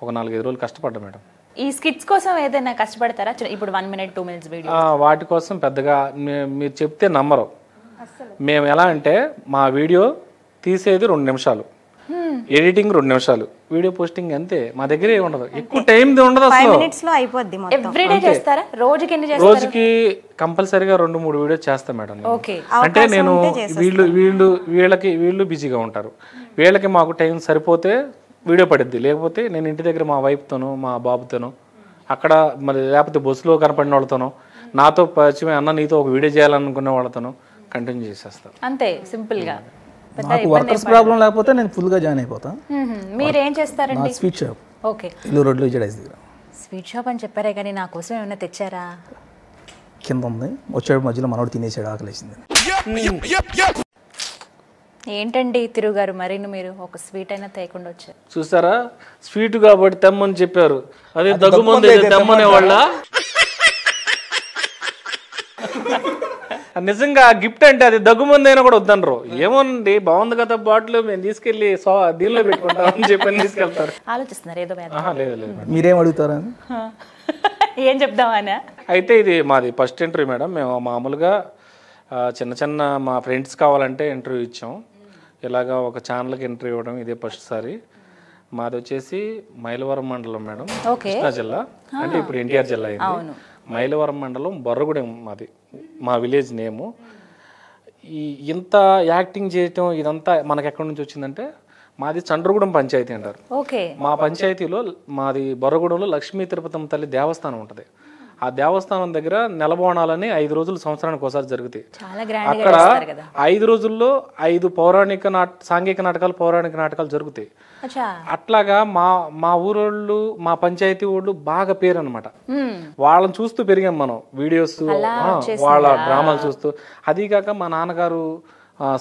ఒక 4-5 రోజులు కష్టపడ్డా మేడం. ఈ స్కిట్స్ కోసం ఏదైనా కష్టపడతారా? ఇప్పుడు 1 minute 2 minutes వీడియో వాటి కోసం పెద్దగా మీరు చెప్తే నమ్మరు. మేము ఎలా అంటే మా వీడియో తీసేది 2 నిమిషాలు, ఎడిటింగ్ 2 నిమిషాలు, వీడియో పోస్టింగ్ అంతే. మా దగ్గర ఉండదు, ఎక్కువ టైం ఉండదు అసలు. ఎవ్రీడే చేస్తారా? రోజుకి ఎన్ని చేస్తారు? రోజుకి కంపల్సరీగా 2-3 వీడియోస్ చేస్తాం మేడం. అంటే నేను వీళ్ళు బిజీగా ఉంటారు, వీళ్ళకి మాకు టైం సరిపోతే వీడియో పడుద్ది. లేకపోతే నేను ఇంటి దగ్గర మా వైఫ్తోనో మా బాబుతోనో అక్కడ, మరి లేకపోతే బస్సులో కనపడిన వాళ్ళతోనో, నాతో పరిచయం అన్న నీతో ఒక వీడియో చేయాలనుకునే వాళ్ళతోనో కంటిన్యూ చేసేస్తాను అంతే, సింపుల్ గా. నాకు వర్కర్స్ ప్రాబ్లం లేకపోతే నేను ఫుల్గా జాయిన్ అయిపోతాను. మీరు ఏం చేస్తారండి? Sweet shop. ఓకే, ఇల్లు రోడ్లో విజయడైస్ దగ్గర స్వీట్ షాప్ అని చెప్పారే కానీ నా కోసం ఏమైనా తెచ్చారా? కింద ఉంది, వచ్చాడు మధ్యలో మనోడు తినేసాడు, ఆకలేసింది. ఏంటండి తిరుగారు, మరిన్ని మీరు ఒక స్వీట్ అయినా తేకుండా వచ్చారు. చూసారా, స్వీట్ కాబట్టి తెమ్మని చెప్పారు, అదే దగ్గుమంది తెమ్మనే వాళ్ళ. నిజంగా గిఫ్ట్ అంటే అది దగ్గుమంది అయినా కూడా వద్దనరు. ఏమోనండి బాగుంది కదా బాటిల్, మేము తీసుకెళ్లి దీనిలో పెట్టుకుంటాం అని చెప్పని తీసుకెళ్తారు. ఆలోచిస్తున్నారు ఏదో. లేదు, మీరేం అడుగుతారా? ఏం చెప్దామనా? అయితే ఇది మాది ఫస్ట్ ఇంటర్వ్యూ మేడం. మేము మామూలుగా చిన్న మా ఫ్రెండ్స్ కావాలంటే ఇంటర్వ్యూ ఇచ్చాం. ఇలాగా ఒక ఛానల్కి ఇంటర్వ్యూ ఇవ్వడం ఇదే ఫస్ట్ సారి. మాది వచ్చేసి మైలవరం మండలం మేడం, కృష్ణా జిల్లా. అంటే ఇప్పుడు ఎన్టీఆర్ జిల్లా అయింది. మైలవరం మండలం బొర్రగూడెం మాది, మా విలేజ్ నేము. ఇంత యాక్టింగ్ చేయటం ఇదంతా మనకి ఎక్కడి నుంచి వచ్చిందంటే, మాది చండ్రగూడెం పంచాయతీ అంటారు. మా పంచాయతీలో మాది బొర్రగూడెంలో లక్ష్మీ తిరుపతమ్మ తల్లి దేవస్థానం ఉంటుంది. ఆ దేవస్థానం దగ్గర నెలబోనాలని 5 రోజులు సంవత్సరానికి ఒకసారి జరుగుతాయి. అక్కడ 5 రోజుల్లో 5 సాంఘిక నాటకాలు, పౌరాణిక నాటకాలు జరుగుతాయి. అట్లాగా మా ఊరోళ్ళు, మా పంచాయతీ వాళ్ళు బాగా పేరు అనమాట. వాళ్ళని చూస్తూ పెరిగాం మనం, వీడియోస్ వాళ్ళ డ్రామాలు చూస్తూ. అదీ కాక మా నాన్నగారు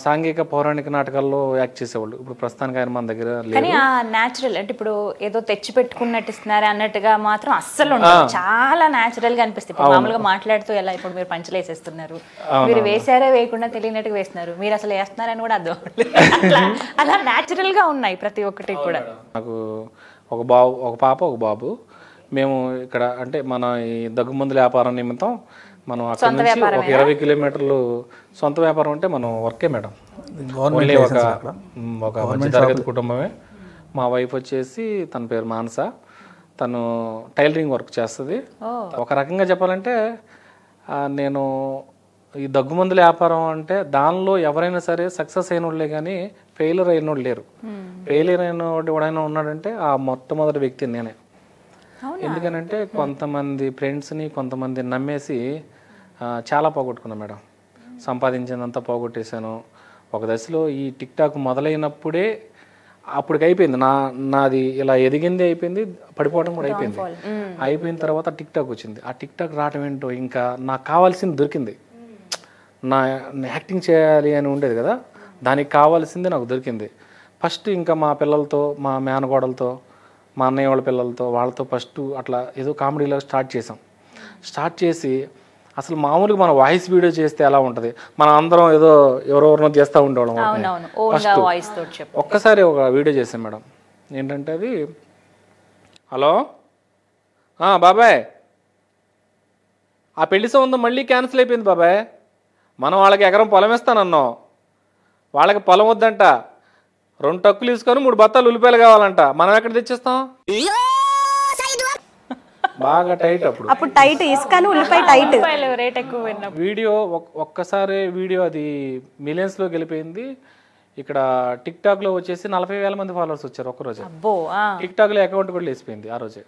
సాంఘిక పౌరాణిక నాటకాల్లో యాక్ట్ చేసేవాళ్ళు. ఇప్పుడు ప్రస్తుతానికి ఆయన మన దగ్గర కానీ ఆ న్యాచురల్ అంటే ఇప్పుడు ఏదో తెచ్చి పెట్టుకున్నట్టు ఇస్తున్నారు అన్నట్టుగా మాత్రం అస్సలు ఉండదు. చాలా న్యాచురల్ గా అనిపిస్తుంది. మామూలుగా మాట్లాడుతూ ఎలా ఇప్పుడు మీరు పంచలు వేసేస్తున్నారు, మీరు వేసారే వేయకుండా తెలియనట్టుగా వేస్తున్నారు, మీరు అసలు వేస్తున్నారని కూడా అర్థం అలా న్యాచురల్ గా ఉన్నాయి ప్రతి ఒక్కటి కూడా. నాకు ఒక పాప ఒక బాబు. మేము ఇక్కడ అంటే మన ఈ దగ్గుమందుల వ్యాపారం నిమిత్తం మనం అక్కడ నుంచి ఒక 20 కిలోమీటర్లు. సొంత వ్యాపారం అంటే మనం వర్కే మేడం, ఓన్లీ ఒక మంచి తరగతి కుటుంబమే. మా వైఫ్ వచ్చేసి తన పేరు మానస, తను టైలరింగ్ వర్క్ చేస్తుంది. ఒక రకంగా చెప్పాలంటే నేను ఈ దగ్గుమందుల వ్యాపారం అంటే దానిలో ఎవరైనా సరే సక్సెస్ అయిన వాళ్ళే కానీ ఫెయిలర్ అయిన వాళ్ళు లేరు. ఫెయిలియర్ అయిన వాడు ఎవడైనా ఉన్నాడంటే ఆ మొట్టమొదటి వ్యక్తి నేనే. ఎందుకనంటే కొంతమంది ఫ్రెండ్స్ని కొంతమంది నమ్మేసి చాలా పోగొట్టుకున్నాను మేడం. సంపాదించిందంతా పోగొట్టేశాను. ఒక దశలో ఈ టిక్ టాక్ మొదలైనప్పుడే అప్పటికి అయిపోయింది. నాది ఇలా ఎదిగింది అయిపోయింది, పడిపోవడం కూడా అయిపోయింది. అయిపోయిన తర్వాత టిక్ టాక్ వచ్చింది. ఆ టిక్ టాక్ రావడం ఏంటో ఇంకా నాకు కావాల్సింది దొరికింది. నా యాక్టింగ్ చేయాలి అని ఉండేది కదా, దానికి కావాల్సింది నాకు దొరికింది. ఫస్ట్ ఇంకా మా పిల్లలతో, మా మేనగోడలతో, మా అన్నయ్య వాళ్ళ పిల్లలతో వాళ్ళతో ఫస్ట్ అట్లా ఏదో కామెడీలో స్టార్ట్ చేసాం. స్టార్ట్ చేసి అసలు మామూలుగా మన వాయిస్ వీడియో చేస్తే ఎలా ఉంటుంది, మనం అందరం ఏదో ఎవరెవరినో చేస్తూ ఉండేవాళ్ళం. ఒక్కసారి ఒక వీడియో చేసాం మేడం. ఏంటంటే అది, హలో బాబాయ్, ఆ పెళ్లి సంబంధం మళ్ళీ క్యాన్సిల్ అయిపోయింది బాబాయ్. మనం వాళ్ళకి ఎకరం పొలం ఇస్తానన్నాం, వాళ్ళకి పొలం వద్దంట, 2 టక్కులు తీసుకొని 3 బత్తాలు ఉల్లిపాయలు కావాలంట. మనం ఎక్కడ తెచ్చిస్తాం? బాగా టైట్. అప్పుడు టైట్, ఇసుకను ఉల్లిపాయ టైట్. రేట్ ఎక్కువ. వీడియో ఒక్కసారి వీడియో అది మిలియన్స్లో గెలిపోయింది. ఇక్కడ టిక్ టాక్ లో వచ్చేసి 40,000 మంది ఫాలోవర్స్ వచ్చారు ఒక్కరోజు. టిక్ టాక్ లో అకౌంట్ కూడా లేసిపోయింది ఆ రోజే,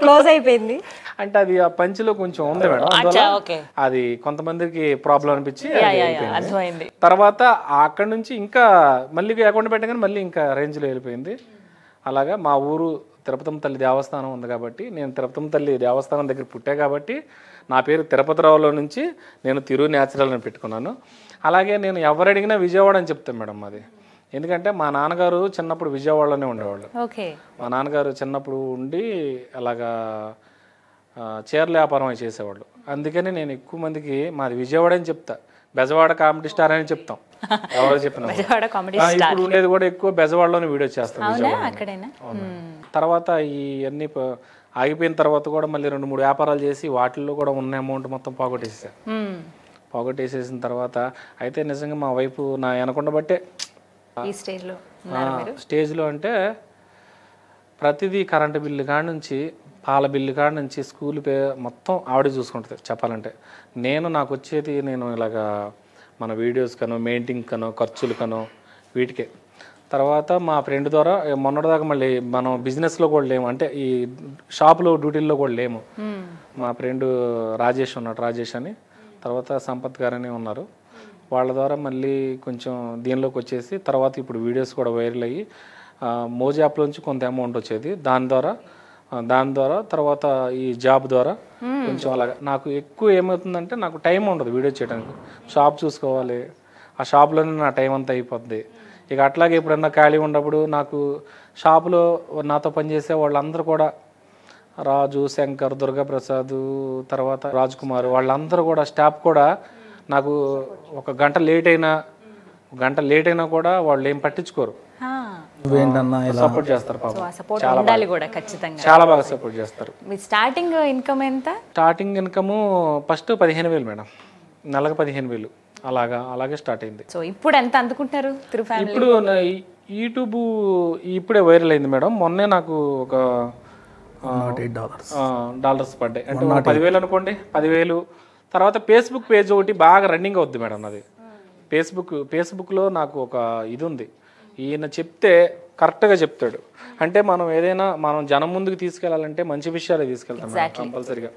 క్లోజ్ అయిపోయింది. అంటే అది ఆ పంచిలో కొంచెం ఉంది మేడం, అది కొంతమందికి ప్రాబ్లం అనిపించి తర్వాత అక్కడ నుంచి ఇంకా మళ్ళీ అకౌంట్ పెట్టగానే మళ్ళీ ఇంకా రేంజ్ లో వెళ్ళిపోయింది. అలాగా మా ఊరు తిరుపతమ్మ తల్లి దేవస్థానం ఉంది కాబట్టి, నేను తిరుపతమ్మ తల్లి దేవస్థానం దగ్గర పుట్టా కాబట్టి నా పేరు తిరుపతిరావులో నుంచి నేను తిరు న్యాచురల్ అని పెట్టుకున్నాను. అలాగే నేను ఎవరు అడిగినా విజయవాడ అని చెప్తాను మేడం. అది ఎందుకంటే మా నాన్నగారు చిన్నప్పుడు విజయవాడలోనే ఉండేవాళ్ళు. మా నాన్నగారు చిన్నప్పుడు ఉండి అలాగా చీరల వ్యాపారం చేసేవాళ్ళు. అందుకని నేను ఎక్కువ మందికి మాది విజయవాడ అని చెప్తా, బెజవాడ కామెడీ స్టార్ అని చెప్తాం. ఎవరో చెప్పిన ఇప్పుడు ఉండేది కూడా ఎక్కువ బెజవాడలోనే వీడియో చేస్తాం. తర్వాత ఈ అన్ని ఆగిపోయిన తర్వాత కూడా మళ్ళీ 2-3 వ్యాపారాలు చేసి వాటిల్లో కూడా ఉన్న అమౌంట్ మొత్తం పోగొట్టేసేసిన తర్వాత అయితే నిజంగా మా వైపు నా వెనకుండా బట్టే స్టేజ్లో అంటే ప్రతిదీ కరెంటు బిల్లు కాడ నుంచి పాల బిల్లు కాడ నుంచి స్కూల్ మొత్తం ఆవిడ చూసుకుంటుంది చెప్పాలంటే. నాకు వచ్చేది నేను ఇలాగా మన వీడియోస్ కనో, మెయింటింగ్ కనో, ఖర్చులు కనో వీటికే. తర్వాత మా ఫ్రెండ్ ద్వారా మొన్నటిదాకా మళ్ళీ మనం బిజినెస్లో కూడా లేము, అంటే ఈ షాప్లో డ్యూటీల్లో కూడా లేము. మా ఫ్రెండ్ రాజేష్ ఉన్నాడు, రాజేష్ అని, తర్వాత సంపత్ గారని ఉన్నారు. వాళ్ళ ద్వారా మళ్ళీ కొంచెం దీనిలోకి వచ్చేసి తర్వాత ఇప్పుడు వీడియోస్ కూడా వైరల్ అయ్యి మోజీ యాప్లోంచి కొంత అమౌంట్ వచ్చేది. దాని ద్వారా తర్వాత ఈ జాబ్ ద్వారా కొంచెం అలాగా నాకు ఎక్కువ ఏమవుతుందంటే నాకు టైం ఉండదు వీడియో చేయడానికి. షాప్ చూసుకోవాలి, ఆ షాప్లోనే నా టైం అంతా అయిపోద్ది. ఇక అట్లాగే ఎప్పుడన్నా ఖాళీ ఉన్నప్పుడు నాకు షాపులో నాతో పనిచేసే వాళ్ళందరూ కూడా రాజు, శంకర్, దుర్గాప్రసాద్, తర్వాత రాజ్ కుమార్, వాళ్ళందరూ కూడా స్టాఫ్ కూడా నాకు ఒక గంట లేట్ అయినా కూడా వాళ్ళు ఏం పట్టించుకోరు, సపోర్ట్ చేస్తారు. చాలా బాగా సపోర్ట్ చేస్తారు. స్టార్టింగ్ ఇన్కమ్ ఎంత? స్టార్టింగ్ ఇన్కమ్ ఫస్ట్ 15,000 మేడం, నెలకు 15,000 అలాగే స్టార్ట్ అయింది. సో ఇప్పుడు ఎంత అందుకుంటారు? ఇప్పుడు యూట్యూబ్ ఇప్పుడే వైరల్ అయింది మేడం. మొన్నే నాకు ఒక $8 పడ్డాయి, అంటే 10,000 అనుకోండి, 10,000. తర్వాత ఫేస్బుక్ పేజ్ ఒకటి బాగా రన్నింగ్ అవుద్ది మేడం. అది ఫేస్బుక్లో నాకు ఒక ఇది ఉంది, ఈయన చెప్తే కరెక్ట్గా చెప్తాడు. అంటే మనం ఏదైనా మనం జనం ముందుకు తీసుకెళ్లాలంటే మంచి విషయాలే తీసుకెళ్తాం కంపల్సరీగా.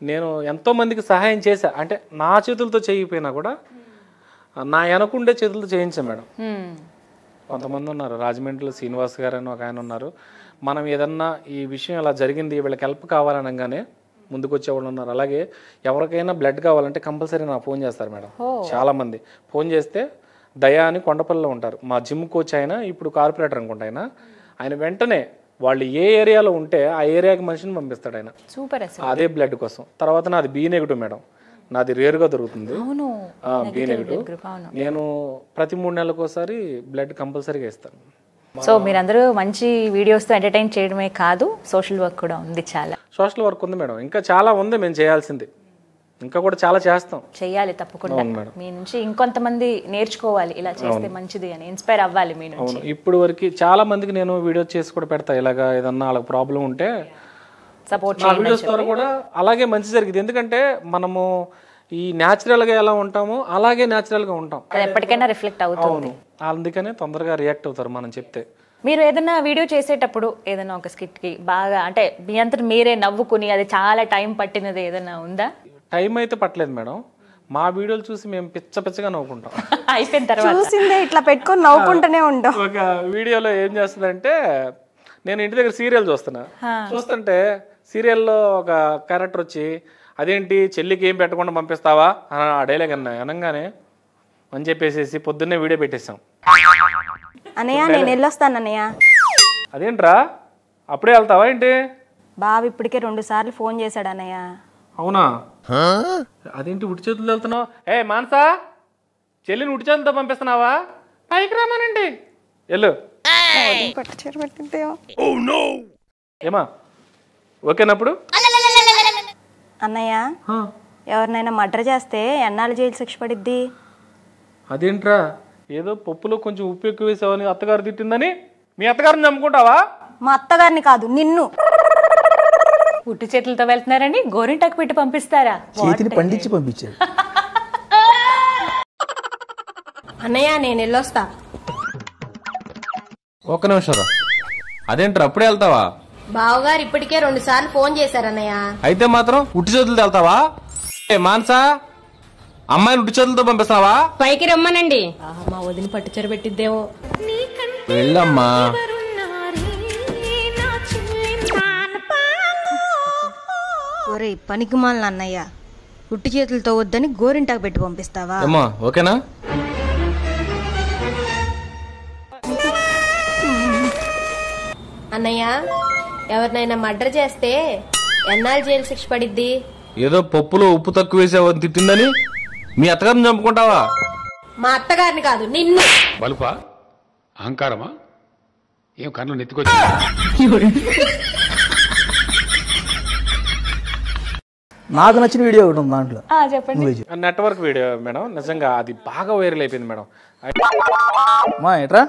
నేను ఎంతో మందికి సహాయం చేశా, అంటే నా చేతులతో చేయకపోయినా కూడా నా వెనకుండే చేతులతో చేయించాను మేడం. కొంతమంది ఉన్నారు, రాజమండ్రిలో శ్రీనివాస్ గారు అని ఒక ఆయన ఉన్నారు. మనం ఏదన్నా ఈ విషయం ఇలా జరిగింది, వీళ్ళకి హెల్ప్ కావాలనగానే ముందుకు వచ్చేవాళ్ళు ఉన్నారు. అలాగే ఎవరికైనా బ్లడ్ కావాలంటే కంపల్సరీ నాకు ఫోన్ చేస్తారు మేడం. చాలా మంది ఫోన్ చేస్తే దయా అని కొండపల్లిలో ఉంటారు, మా జిమ్ కోచ్ ఆయన, ఇప్పుడు కార్పొరేటర్ అనుకుంటా ఆయన వెంటనే వాళ్ళు ఏ ఏరియాలో ఉంటే ఆ ఏరియాకి మనిషిని పంపిస్తాడు ఆయన, అదే బ్లడ్ కోసం. తర్వాత నాది బి నెగిటివ్ మేడం, నాది రేరుగా దొరుకుతుంది బి నెగిటివ్. నేను ప్రతి 3 నెలలకు ఒకసారి బ్లడ్ కంపల్సరీగా ఇస్తాను. సో మీరందరూ మంచి వీడియోస్తో ఎంటర్టైన్ చేయడమే కాదు, సోషల్ వర్క్ కూడా ఉంది, చాలా సోషల్ వర్క్ ఉంది మేడం. ఇంకా చాలా ఉంది మేము చేయాల్సింది, ఇంకా కూడా చాలా చేస్తాం, చేయాలి తప్పకుండా. మీ నుంచి ఇంకొంతమంది నేర్చుకోవాలి, ఇలా చేస్తే మంచిది అని ఇన్స్పైర్ అవ్వాలి మీ నుంచి. ఇప్పుడు వరకు చాలా మందికి నేను వీడియో చేసి కూడా పెడతా. ఇలాగా ఏదన్నా వాళ్ళకి ప్రాబ్లం ఉంటే సపోర్ట్ నా వీడియోస్ ద్వారా కూడా అలాగే మంచి జరిగింది. ఎందుకంటే మనము ఈ న్యాచురల్గా ఎలా ఉంటామో అలాగే న్యాచురల్గా ఉంటాం. అది ఎప్పటికైనా రిఫ్లెక్ట్ అవుతుంది. అందుకనే తొందరగా రియాక్ట్ అవుతారు మనం చెప్తే. మీరు ఏదైనా వీడియో చేసేటప్పుడు ఏదైనా ఒక స్కిట్కి బాగా అంటే మీ అంతటి మీరే నవ్వుకుని అది చాలా టైం పట్టినది ఏదైనా ఉందా? టైం అయితే పట్టలేదు మేడం. మా వీడియోలు చూసి మేము పిచ్చగా నవ్వుకుంటాం. అయిపోయిన తర్వాత చూసిందే ఇట్లా పెట్టుకొని నవ్వుకుంటూనే ఉంటాం. ఒక వీడియోలో ఏం చేస్తుందంటే, నేను ఇంటి దగ్గర సీరియల్ చూస్తుంటే సీరియల్లో ఒక క్యారెక్టర్ వచ్చి అదేంటి చెల్లికి ఏం పెట్టకుండా పంపిస్తావా అని ఆ డైలాగ్ అనగానే అని చెప్పేసి పొద్దున్నే వీడియో పెట్టేసాం. అన్నయ్య నేను వెళ్ళొస్తాను అన్నయ్య. అదేంట్రా అప్పుడే వెళ్తావా ఏంటి? బావ ఇప్పటికే 2 సార్లు ఫోన్ చేశాడు అన్నయ్య. అవునా? అదేంటి ఉట్టి చేతులతో వెళ్తున్నావు? ఏ మానసా, చెల్లిని ఉట్టి చేతులతో పంపిస్తున్నావా? పైకి రామానండి వెళ్ళు. ఏమా ఓకేనప్పుడు? అన్నయ్య ఎవరినైనా మర్డర్ చేస్తే ఎన్నాళ్ళు జైలు శిక్ష పడిద్ది? అదేంట్రా ఏదో పప్పులో కొంచెం ఉప్పు ఎక్కువ వేసావని అత్తగారు తిట్టిందని మీ అత్తగారిని నమ్ముకుంటావా? మా అత్తగారిని కాదు నిన్ను. ఉట్టి చేతులతో వెళ్తున్నారని గోరింటాకు పెట్టి పంపిస్తారా? చేతిని పండించి పంపించారు. అన్నయ్య నేను వెళ్ళొస్తా. ఒక్క నిమిషం రా. అదేంట్రా అప్పుడే వెళ్తావా? బావగారు ఇప్పటికే 2 సార్లు ఫోన్ చేశారు అన్నయ్య. అయితే మాత్రం ఉట్టి చేతులతో వెళ్తావా? ఏ మానసా, అమ్మాయిని ఉట్టి చేతులతో పంపిస్తావా? పైకి రమ్మనండి. మా వదిన పట్టుచీర పెట్టిద్దేమో. వెళ్ళమ్మా. ఒరే పనికి మాలిన అన్నయ్య, ఉట్టి చేతులతో వద్దని గోరింటాకు పెట్టి పంపిస్తావా? ఏమ్మా ఓకేనా? అన్నయ్య ఎవరినైనా మర్డర్ చేస్తే ఎన్నాళ్ళు జైలు శిక్ష పడిద్ది? ఏదో పప్పులో ఉప్పు తక్కువ వేసావని తిట్టిందని మీ అత్తగారిని చంపుకుంటావా? మా అత్తగారిని కాదు నిన్ను. బలుపా అహంకారమా ఏం కళ్ళు నెత్తుకొచ్చి? నాకు నచ్చిన వీడియో ఒకటి ఉంది దాంట్లో. చెప్పండి. నెట్వర్క్ వీడియో మేడం, నిజంగా అది బాగా వైరల్ అయిపోయింది మేడం. మా ఏట్రా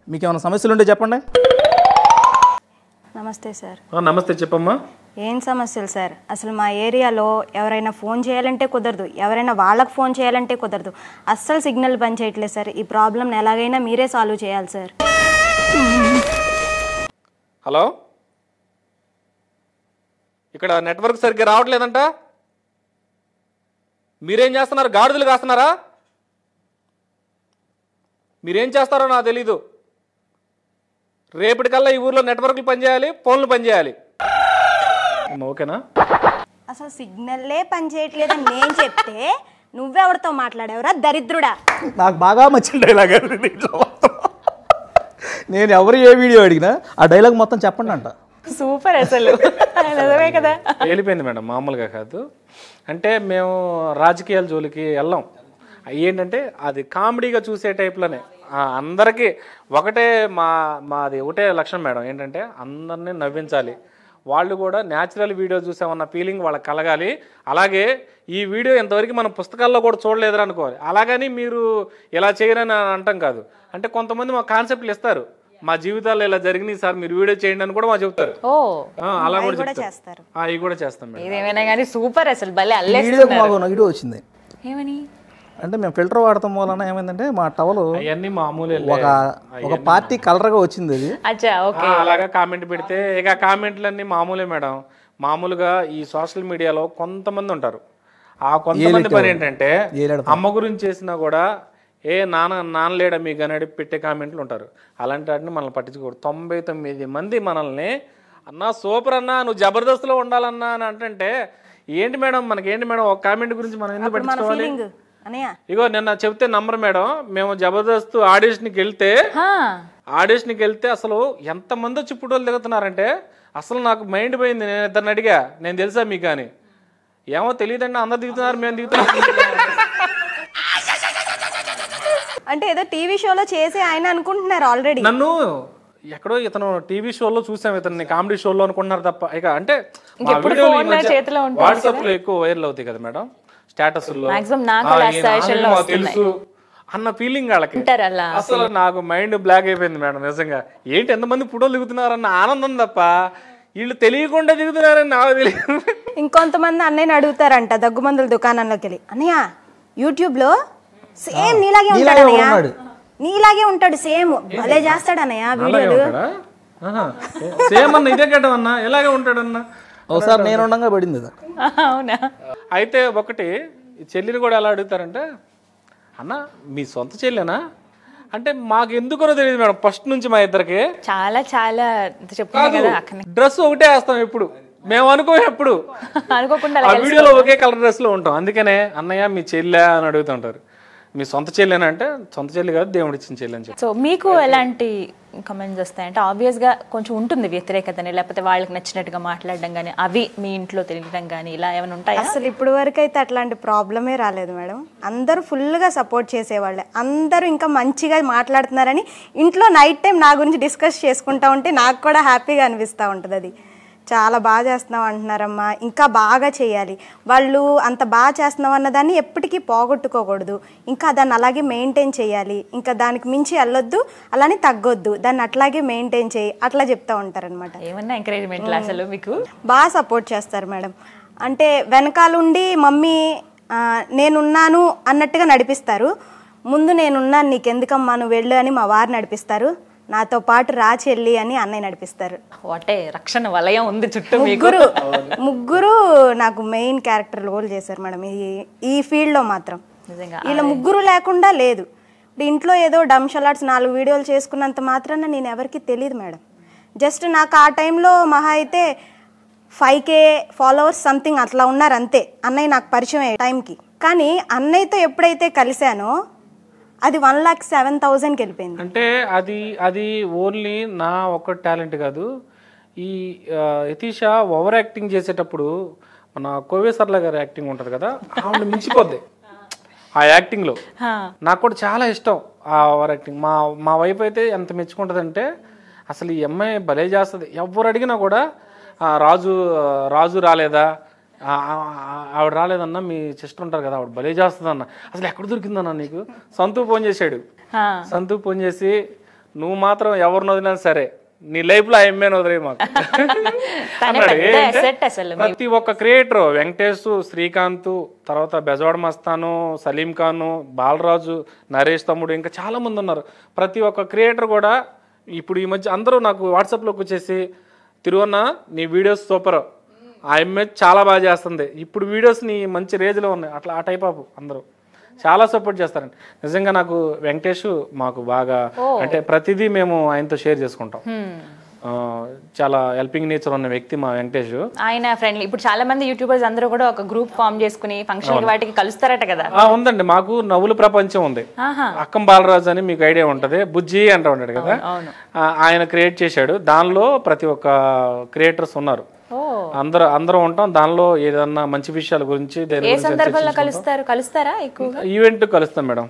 మీకు ఏమైనా సమస్యలు ఉంటే చెప్పండి. నమస్తే సార్. నమస్తే చెప్పమ్మా. ఏం సమస్యలు సార్? అసలు మా ఏరియాలో ఎవరైనా ఫోన్ చేయాలంటే కుదరదు, ఎవరైనా వాళ్ళకు ఫోన్ చేయాలంటే కుదరదు. అస్సలు సిగ్నల్ పని చేయట్లేదు సార్. ఈ ప్రాబ్లమ్ని ఎలాగైనా మీరే సాల్వ్ చేయాలి సార్. హలో, ఇక్కడ నెట్వర్క్ సరిగ్గా రావట్లేదంట. మీరేం చేస్తున్నారు? గాడిదలు కాస్తున్నారా? మీరేం చేస్తారో నాకు తెలీదు. రేపటికల్లా ఈ ఊర్లో నెట్వర్క్లు పనిచేయాలి, ఫోన్లు పనిచేయాలి. ఓకేనా? అసలు సిగ్నల్లే పని చేయట్లేదని నేను చెప్తే నువ్వెవరితో మాట్లాడేవరా దరిద్రుడా? నాకు బాగా నచ్చిన డైలాగ్ నేను ఎవరు ఏ వీడియో అడిగినా ఆ డైలాగ్ మొత్తం చెప్పండి అంట. సూపర్ అసలు. నిజమే కదా. వెళ్ళిపోయింది మేడం, మామూలుగా కాదు. అంటే మేము రాజకీయాల జోలికి వెళ్ళాం. ఏంటంటే అది కామెడీగా చూసే టైప్లోనే అందరికీ ఒకటే మాది ఒకటే లక్ష్యం మేడం. ఏంటంటే అందరినీ నవ్వించాలి. వాళ్ళు కూడా న్యాచురల్ వీడియో చూసామన్న ఫీలింగ్ వాళ్ళకి కలగాలి. అలాగే ఈ వీడియో ఇంతవరకు మనం పుస్తకాల్లో కూడా చూడలేదురా అనుకోవాలి. అలాగని మీరు ఇలా చేయరని అంటాం కాదు. అంటే కొంతమంది మా కాన్సెప్ట్లు ఇస్తారు, మా జీవితాల్లో ఇలా జరిగినాయి సార్ మీరు వీడియో చేయండి అని కూడా మా చెప్తారు. అలా కూడా చేస్తారు. అవి కూడా చేస్తాం మేడం. ఏదేమైనా కానీ సూపర్ అసలు. భలే మాకు నెగిటివ్ వచ్చింది. ఏమని అంటే మేము ఫిల్టర్ వాడటం వలన ఏమైందంటే మా టవల్ అవన్నీ మామూలే ఒక పార్టీ కలర్గా వచ్చింది. అది అలాగా కామెంట్ పెడితే ఇక కామెంట్లన్నీ మామూలే మేడం. మామూలుగా ఈ సోషల్ మీడియాలో కొంతమంది ఉంటారు. ఆ కొంతమంది పని ఏంటంటే అమ్మ గురించి చేసినా కూడా ఏ నాన్నలేడా మీకు అనేది పెట్టే కామెంట్లు ఉంటారు. అలాంటి వాటిని మనల్ని పట్టించుకోరు. 99 మంది మనల్ని అన్నా సూపర్ అన్నా నువ్వు జబర్దస్త్లో ఉండాలన్నా అని అంటే ఏంటి మేడం మనకేంటి మేడం ఒక కామెంట్ గురించి మనం ఎందుకు పట్టించుకోవాలి? ఇగో నిన్న చెప్తే నమ్మరు మేడం, మేము జబర్దస్త్ ఆడిషన్కి వెళ్తే అసలు ఎంతమంది వచ్చి ఫోటోలు దిగుతున్నారంటే అసలు నాకు మైండ్ పోయింది. నేను ఇద్దరిని అడిగా, నేను తెలుసా మీకు అని. ఏమో తెలియదండి అందరు దిగుతున్నారు, మేము దిగుతున్నాం. అంటే ఏదో టీవీ షోలో చేసి ఆయన అనుకుంటున్నారు ఆల్రెడీ. నన్ను ఎక్కడో ఇతను టీవీ షోలో చూసాం, ఇతన్ని కామెడీ షోలో అనుకుంటున్నారు తప్ప ఇక అంటే వాట్సాప్ లో ఎక్కువ వైరల్ అవుతాయి కదా మేడం, స్టేటస్ లో తెలుసు అన్న ఫీలింగ్ వాళ్ళకి. అసలు నాకు మైండ్ బ్లాక్ అయిపోయింది మేడం నిజంగా. ఏంటి ఎంతమంది ఫోటోలు దిగుతున్నారన్న ఆనందం తప్ప వీళ్ళు తెలియకుండా దిగుతున్నారని నాకు తెలియదు. ఇంకొంతమంది అన్నయ్యని అడుగుతారంట దగ్గుమందుల దుకాణంలోకి వెళ్ళి, అన్నయ్య యూట్యూబ్లో సేమ్ నీలాగే ఉంటాడు అన్నయ్య, నీలాగే ఉంటాడు సేమ్, భలే చేస్తాడు అన్నయ్య వీడియోలు. సేమ్ అన్న ఇదే గడ్డం అన్న, ఎలాగే ఉంటాడన్న. ఒకసారి నేను ఉండగా పడింది అది. అవునా? అయితే ఒకటి ఈ చెల్లిని కూడా ఎలా అడుగుతారంటే, అన్న మీ సొంత చెల్లేనా అంటే మాకు ఎందుకనో తెలియదు మేడం ఫస్ట్ నుంచి మా ఇద్దరికి. చాలా చాలా చెప్తున్నా కదా అక్కనే డ్రెస్ ఒకటే వేస్తాం ఎప్పుడు, మేము అనుకో ఎప్పుడు అనుకోకుండా ఆ వీడియోలో ఒకే కలర్ డ్రెస్ లో ఉంటాం. అందుకనే అన్నయ్య మీ చెల్లె అని అడుగుతుంటారు. మీ సొంత చెల్లెనా అంటే సొంత చెల్లి కాదు, దేవుడు ఇచ్చిన చెల్లి అని చెప్పి. సో మీకు ఎలాంటి కమెంట్స్ వస్తాయంటే ఆబ్వియస్గా కొంచెం ఉంటుంది వ్యతిరేకతని, లేకపోతే వాళ్ళకి నచ్చినట్టుగా మాట్లాడడం కానీ, అవి మీ ఇంట్లో తెలియడం కానీ ఇలా ఏమైనా ఉంటాయా? అసలు ఇప్పుడు వరకు అయితే అట్లాంటి ప్రాబ్లమే రాలేదు మేడం. అందరూ ఫుల్గా సపోర్ట్ చేసేవాళ్ళే, అందరూ ఇంకా మంచిగా మాట్లాడుతున్నారని ఇంట్లో నైట్ టైం నా గురించి డిస్కస్ చేసుకుంటా ఉంటే నాకు కూడా హ్యాపీగా అనిపిస్తూ ఉంటుంది. అది చాలా బాగా చేస్తున్నావు అంటున్నారమ్మా, ఇంకా బాగా చేయాలి, వాళ్ళు అంత బాగా చేస్తున్నావు అన్నదాన్ని ఎప్పటికీ పోగొట్టుకోకూడదు, ఇంకా దాన్ని అలాగే మెయింటైన్ చేయాలి, ఇంకా దానికి మించి వెళ్ళొద్దు, అలానే తగ్గొద్దు, దాన్ని అట్లాగే మెయింటైన్ చేయి, అట్లా చెప్తూ ఉంటారనమాట. ఏమన్నా ఎంకరేజ్మెంట్ అసలు మీకు బాగా సపోర్ట్ చేస్తారు మేడం. అంటే వెనకాలండి మమ్మీ నేనున్నాను అన్నట్టుగా నడిపిస్తారు, ముందు నేనున్నాను నీకెందుకమ్మా నువ్వు వెళ్ళు అని మా వారు నడిపిస్తారు, నాతో పాటు రా చెల్లి అని అన్నయ్య నడిపిస్తారు. వాటే రక్షణ వలయం ఉంది చుట్టూ. ముగ్గురు నాకు మెయిన్ క్యారెక్టర్ రోల్ చేశారు మేడం ఈ ఫీల్డ్లో మాత్రం. వీళ్ళ ముగ్గురు లేకుండా లేదు. ఇప్పుడు ఇంట్లో ఏదో డంషలాట్స్ 4 వీడియోలు చేసుకున్నంత మాత్రాన నేను ఎవరికి తెలియదు మేడం. జస్ట్ నాకు ఆ టైంలో మహా అయితే 5K ఫాలోవర్స్ సంథింగ్ అట్లా ఉన్నారు అంతే, అన్నయ్య నాకు పరిచయం అయ్యే టైంకి. కానీ అన్నయ్యతో ఎప్పుడైతే కలిశానో అది 1,07,000కి వెళ్ళిపోయింది. అంటే అది ఓన్లీ నా ఒక్క టాలెంట్ కాదు. ఈ యతీష ఓవర్ యాక్టింగ్ చేసేటప్పుడు మన కోవేశ్వర్ల గారి యాక్టింగ్ ఉంటుంది కదా, ఆవిడ మించిపోద్ది ఆ యాక్టింగ్లో. నాకు కూడా చాలా ఇష్టం ఆ ఓవర్ యాక్టింగ్. మా వైఫ్ అయితే ఎంత మెచ్చుకుంటుందంటే అసలు ఈ అమ్మాయి భలే చేస్తుంది. ఎవరు అడిగినా కూడా రాజు రాలేదా, ఆవిడ రాలేదన్నా, మీ సిస్టర్ ఉంటారు కదా ఆవిడ భలే చేస్తుందన్న, అసలు ఎక్కడ దొరికిందన్నా నీకు. సంతూ ఫోన్ చేశాడు, సంతూ ఫోన్ చేసి నువ్వు మాత్రం ఎవరిని వదిలినా సరే నీ లైఫ్ లో అమ్మాయిని వదిలే మాకు అన్నాడు. ప్రతి ఒక్క క్రియేటర్ వెంకటేష్, శ్రీకాంత్, తర్వాత బెజవాడ మస్తాను, సలీం ఖాన్, బాలరాజు, నరేష్ తమ్ముడు, ఇంకా చాలా మంది ఉన్నారు. ప్రతి ఒక్క క్రియేటర్ కూడా ఇప్పుడు ఈ మధ్య అందరూ నాకు వాట్సాప్లోకి వచ్చేసి తిరువన్న నీ వీడియోస్ సూపర్, ఆ అమ్మాయి చాలా బాగా చేస్తుంది, ఇప్పుడు వీడియోస్ నీ మంచి రేంజ్లో ఉన్నాయి, అట్లా ఆ టైప్ ఆఫ్ అందరూ చాలా సపోర్ట్ చేస్తారండి. నిజంగా నాకు వెంకటేష్ మాకు బాగా అంటే ప్రతిదీ మేము ఆయనతో షేర్ చేసుకుంటాం. చాలా హెల్పింగ్ నేచర్ ఉన్న వ్యక్తి మా వెంకటేష్. ఆయన ఫ్రెండ్లీ. ఇప్పుడు చాలా మంది యూట్యూబర్స్ అందరూ కూడా ఒక గ్రూప్ ఫామ్ చేసుకుని ఫంక్షన్ వాటికి కలుస్తారట కదా. ఉందండి, మాకు నవ్వుల ప్రపంచం ఉంది. అక్కం బాలరాజు అని మీకు ఐడియా ఉంటది, బుజ్జి అంటూ ఉంటాడు కదా, ఆయన క్రియేట్ చేశాడు. దానిలో ప్రతి ఒక్క క్రియేటర్స్ ఉన్నారు, అందరం ఉంటాం. దానిలో ఏదన్నా మంచి విషయాల గురించి కలుస్తారా ఎక్కువగా? ఈవెంట్ కలుస్తాం మేడం,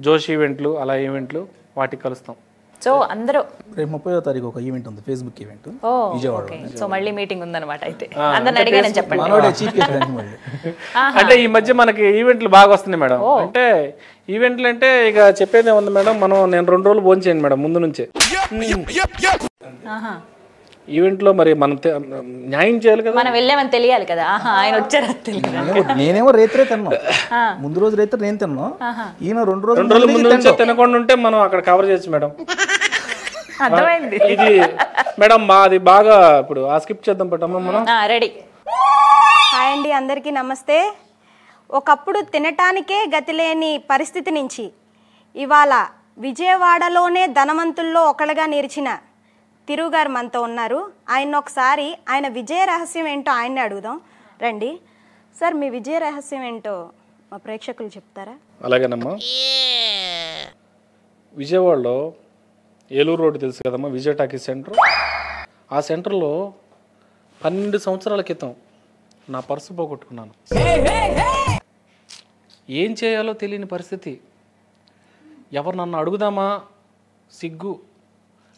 జోష్ ఈవెంట్లు అలా ఈవెంట్లు వాటికి కలుస్తాం. సో అందరూ రేపు 30వ తారీఖు ఒక ఈవెంట్ ఉంది, ఫేస్బుక్ ఈవెంట్ విజయవాడ. సో మళ్ళీ మీటింగ్ ఉందన్నమాట. అయితే అందరిని అడిగానని చెప్పండి. అంటే ఈ మధ్య మనకి ఈవెంట్లు బాగా వస్తున్నాయి మేడం. అంటే ఈవెంట్లు అంటే ఇక చెప్పేదే ఉంది మేడం, నేను 2 రోజులు భోజనం చేయండి మేడం ముందు నుంచే. ఈవెంట్ లో మరి మనం న్యాయం చేయాలి కదా, మనం వెళ్ళామని తెలియాలి కదా. ఆయన వచ్చారా తెలియదు. నేనేమో రేత్రే తిన్నా, ముందు రోజు రేత్రే నేను తిన్నా, ఈయన 2 రోజుల ముందు నుంచే తినకుండా ఉంటే మనం అక్కడ కవర్ చేయొచ్చు మేడం. అర్థమైంది. ఇది మేడం మాది బాగా ఇప్పుడు ఆ స్కిప్ చేద్దాం పట్టమ్మా మనం. రెడీ. హాయ్ అండి, అందరికీ నమస్తే. ఒకప్పుడు తినటానికే గతి లేని పరిస్థితి నుంచి ఇవాళ విజయవాడలోనే ధనవంతుల్లో ఒకళ్ళగా నిలిచిన తిరుగు గారు మనతో ఉన్నారు. ఆయన ఒకసారి ఆయన విజయ రహస్యం ఏంటో ఆయన్ని అడుగుదాం రండి. సార్, మీ విజయ రహస్యం ఏంటో మా ప్రేక్షకులు చెప్తారా? అలాగేనమ్మా. విజయవాడలో ఏలూరు రోడ్డు తెలుసు కదమ్మా, విజయ టాకీస్ సెంటర్. ఆ సెంటర్లో 12 సంవత్సరాల క్రితం నా పర్సు పోగొట్టుకున్నాను. ఏం చేయాలో తెలియని పరిస్థితి. ఎవరు నన్ను అడుగుదామా సిగ్గు,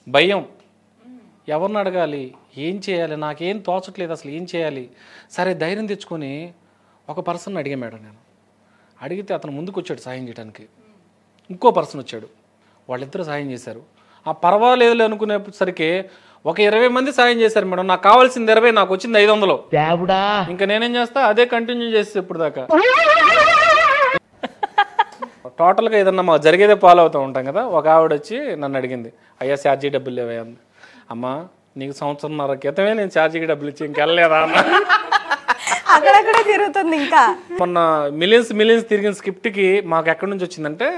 భయం, ఎవరిని అడగాలి, ఏం చేయాలి, నాకేం తోచట్లేదు, అసలు ఏం చేయాలి. సరే ధైర్యం తెచ్చుకొని ఒక పర్సన్ అడిగా మేడం. నేను అడిగితే అతను ముందుకు వచ్చాడు సాయం చేయడానికి. ఇంకో పర్సన్ వచ్చాడు, వాళ్ళిద్దరూ సాయం చేశారు. పర్వాలేదులే అనుకునేసరికి ఒక 20 మంది సాయం చేశారు మేడం. నాకు కావాల్సింది 20, నాకు వచ్చింది 500. ఇంకా నేనేం చేస్తా, అదే కంటిన్యూ చేస్తే ఇప్పుడు దాకా. టోటల్గా ఏదన్నా మాకు జరిగేదే ఫాలో అవుతూ ఉంటాం కదా. ఒక ఆవిడ వచ్చి నన్ను అడిగింది, అయ్యా ఛార్జీ డబ్బులు లేవయ్యా అంది. అమ్మా నీకు 1.5 క్రితమే నేను ఛార్జీకి డబ్బులు ఇచ్చి ఇంకెళ్ళలేదా అన్న. అక్కడక్కడే తిరుగుతుంది. ఇంకా మొన్న మిలియన్స్ తిరిగిన స్క్రిప్ట్కి మాకు ఎక్కడి నుంచి వచ్చిందంటే,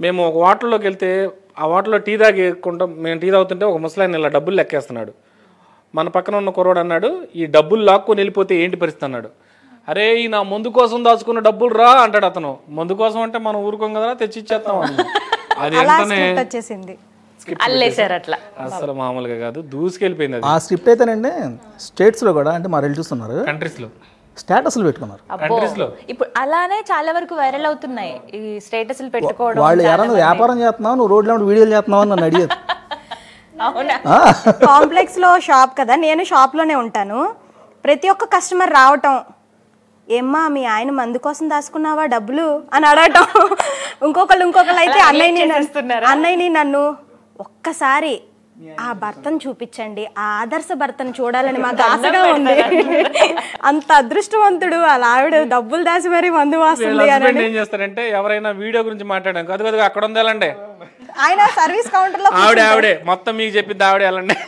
మేము ఒక హోటల్లోకి వెళ్తే ఆ హోటల్లో టీ తాగేసుకుంటాం. మేము టీ తాగుతుంటే ఒక ముసలాయన ఇలా డబ్బులు లెక్కేస్తున్నాడు. మన పక్కన ఉన్న కుర్రోడు అన్నాడు, ఈ డబ్బులు లాక్కొని వెళ్ళిపోతే ఏంటి పరిస్థితి అన్నాడు. అరే ఈ నా మందు కోసం దాచుకున్న డబ్బులు రా అంటాడు అతను. మందు కోసం అంటే మనం ఊరుకోం కదా, తెచ్చి ఇచ్చేస్తాం. అది వెంటనే వచ్చేసింది, అల్లేసారు అట్లా. అసలు మామూలుగా కాదు, దూసుకెళ్ళిపోయింది అది. ఆ స్క్రిప్ట్ అయితేనండి స్టేట్స్లో కూడా అంటే మా రిలేటివ్స్ ఉన్నారు, కంట్రీస్లో స్టేటస్లు పెట్టుకున్నారు. ఇప్పుడు అలానే చాలా వరకు వైరల్ అవుతున్నాయి ఈ స్టేటస్లు పెట్టుకోవడం. వాళ్ళు ఎవరైనా వ్యాపారం చేస్తున్నావు, నువ్వు రోడ్లో వీడియోలు చేస్తున్నావు అని నన్ను అడిగారు. కాంప్లెక్స్ లో షాప్ కదా, నేను షాప్ లోనే ఉంటాను. ప్రతి ఒక్క కస్టమర్ రావటం, ఏమ్మా మీ ఆయన మందు కోసం దాచుకున్నావా డబ్బులు అని అడగటం. ఇంకొకళ్ళు అయితే అన్నయ్యని నన్ను ఒక్కసారి ఆ భర్తను చూపించండి, ఆ ఆదర్శ భర్తను చూడాలని మాకు ఆశగా ఉంది. అంత అదృష్టవంతుడు అలా ఆవిడ డబ్బులు దాచి మరీ మందు వాస్తుంది. ఏం చేస్తారంటే ఎవరైనా వీడియో గురించి మాట్లాడాం కదా, అక్కడ ఉంది వెళ్ళండి, ఆయన సర్వీస్ కౌంటర్ లో ఆవిడే మొత్తం మీకు చెప్పింది ఆవిడే వెళ్ళండి.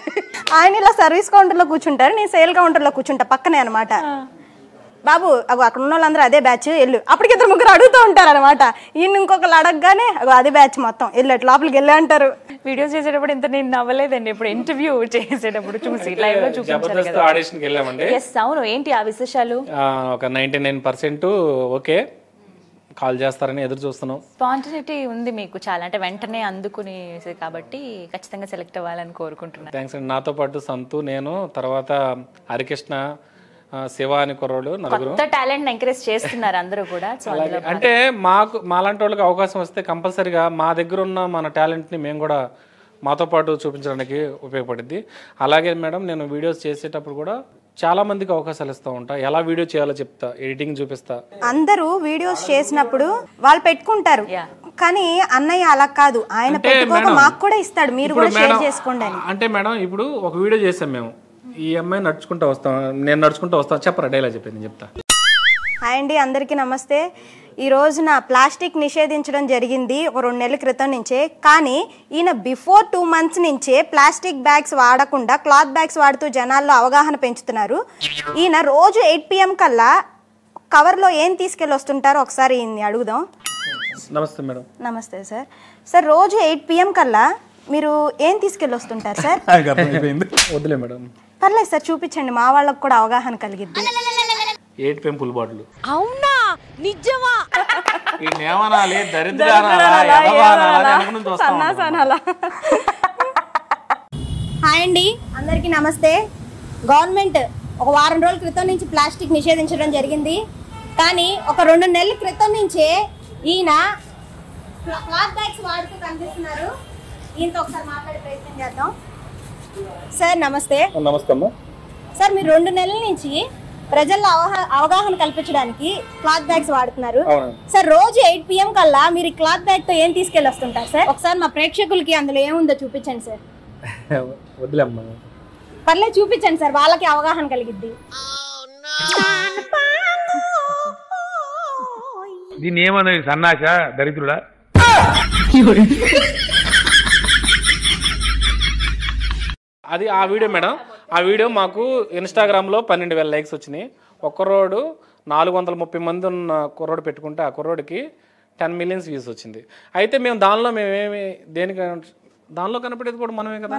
ఆయన ఇలా సర్వీస్ కౌంటర్ లో కూర్చుంటారు, నేను సేల్ కౌంటర్ లో కూర్చుంటా పక్కనే అనమాట. బాబు అక్కడ ఉన్న వాళ్ళందరూ అదే బ్యాచ్ వెళ్ళు, అప్పటికి 2-3 అడుగుతూ ఉంటారు అనమాట. ఈయన ఇంకొకరు అడగగానే అదే బ్యాచ్ మొత్తం వెళ్ళు లోపలికి వెళ్ళి అంటారు. వీడియోస్ చేసేటప్పుడు ఇంత నేను నవ్వలేదండి. ఇప్పుడు ఇంటర్వ్యూ చేసేటప్పుడు చూసి లైవ్ లో చూపించారు కదా. ఆడిషన్కి వెళ్ళామండి. అవును, ఏంటి ఆ విశేషాలు? ఒక 99% ఓకే, కాల్ చేస్తారని ఎదురు చూస్తున్నాం. స్పాంటినిటీ ఉంది మీకు చాలా, అంటే వెంటనే అందుకుని కాబట్టి ఖచ్చితంగా సెలెక్ట్ అవ్వాలని కోరుకుంటున్నాను. థ్యాంక్స్ అండి. నాతో పాటు సంతు, నేను, తర్వాత హరికృష్ణ, శివ అని కుర్రోడు, నలుగురు టాలెంట్ ఎంకరేజ్ చేస్తున్నారు అందరూ కూడా. అంటే మాలాంటి వాళ్ళకి అవకాశం వస్తే కంపల్సరీగా మా దగ్గర ఉన్న మన టాలెంట్ని మేము కూడా మాతో పాటు చూపించడానికి ఉపయోగపడుద్ది. అలాగే మేడం నేను వీడియోస్ చేసేటప్పుడు కూడా చాలా మందికి అవకాశాలు ఇస్తూ ఉంటా, ఎలా వీడియో చేయాలో చెప్తా, ఎడిటింగ్ చూపిస్తా. అందరూ వీడియోస్ చేసినప్పుడు వాళ్ళు పెట్టుకుంటారు, కానీ అన్నయ్య అలా కాదు, ఆయన పెట్టుకోక మాకు కూడా ఇస్తాడు, మీరు కూడా షేర్ చేసుకోండి అని. అంటే మేడం ఇప్పుడు ఒక వీడియో చేసాం మేము, ఈ అమ్మాయి నడుచుకుంటూ వస్తాం, నేను నడుచుకుంటూ వస్తాను, చెప్పరా డైలాగ్ చెప్పింది నేను చెప్తా. హాయ్ అండి, అందరికీ నమస్తే. ఈ రోజున ప్లాస్టిక్ నిషేధించడం జరిగింది ఒక 2 నెలల క్రితం నుంచే, కానీ ఈయన బిఫోర్ 2 months నుంచే ప్లాస్టిక్ బ్యాగ్స్ వాడకుండా క్లాత్ బ్యాగ్స్ వాడుతూ జనాల్లో అవగాహన పెంచుతున్నారు. ఈయన రోజు 8 PM కల్లా కవర్లో ఏం తీసుకెళ్ళి వస్తుంటారో ఒకసారి ఈయన్ని అడుగుదాం. నమస్తే మేడం. నమస్తే సార్. సార్ రోజు 8 PM కల్లా మీరు ఏం తీసుకెళ్ళి వస్తుంటారు సార్? వద్దులే మేడం, పర్లేదు సార్ చూపించండి, మా వాళ్ళకు కూడా అవగాహన కలిగిద్ది. 8 పెంపుల్ బాటిల్. అవునా, నిజమా? హాయ్ అండి, అందరికీ నమస్తే. గవర్నమెంట్ ఒక వారం రోజుల క్రితం నుంచి ప్లాస్టిక్ నిషేధించడం జరిగింది, కానీ ఒక 2 నెలల క్రితం నుంచే ఈయన క్లాత్ బ్యాగ్స్ వాడుతూ కనిపిస్తున్నారు. ఈయనతో ఒకసారి మాట్లాడే ప్రయత్నం చేద్దాం. సార్ నమస్తే. నమస్తే అమ్మా. సార్ మీరు 2 నెలల నుంచి ప్రజల్లో అవగాహన కల్పించడానికి క్లాత్ బ్యాగ్స్ వాడుతున్నారు సార్. రోజు 8 PM కల్లా మీరు క్లాత్ బ్యాగ్ తో ఏం తీసుకెళ్ళి వస్తుంటారు సార్? ఒకసారి మా ప్రేక్షకులకి అందులో ఏముందో చూపించండి సార్. వదిలేమ్మా, పర్లేదు చూపించండి సార్, వాళ్ళకి అవగాహన కలిగిద్ది. దీన్ని ఏమన్నా సన్నాస దరిద్రుడా? అది ఆ వీడియో మేడం. ఆ వీడియో మాకు ఇన్స్టాగ్రామ్లో 12,000 లైక్స్ వచ్చినాయి. ఒక్కరోడు 430 మంది ఉన్న కుర్రోడు పెట్టుకుంటే ఆ కుర్రోడికి 10 million వ్యూస్ వచ్చింది. అయితే మేమేమి దానిలో కనపడేది కూడా మనమే కదా,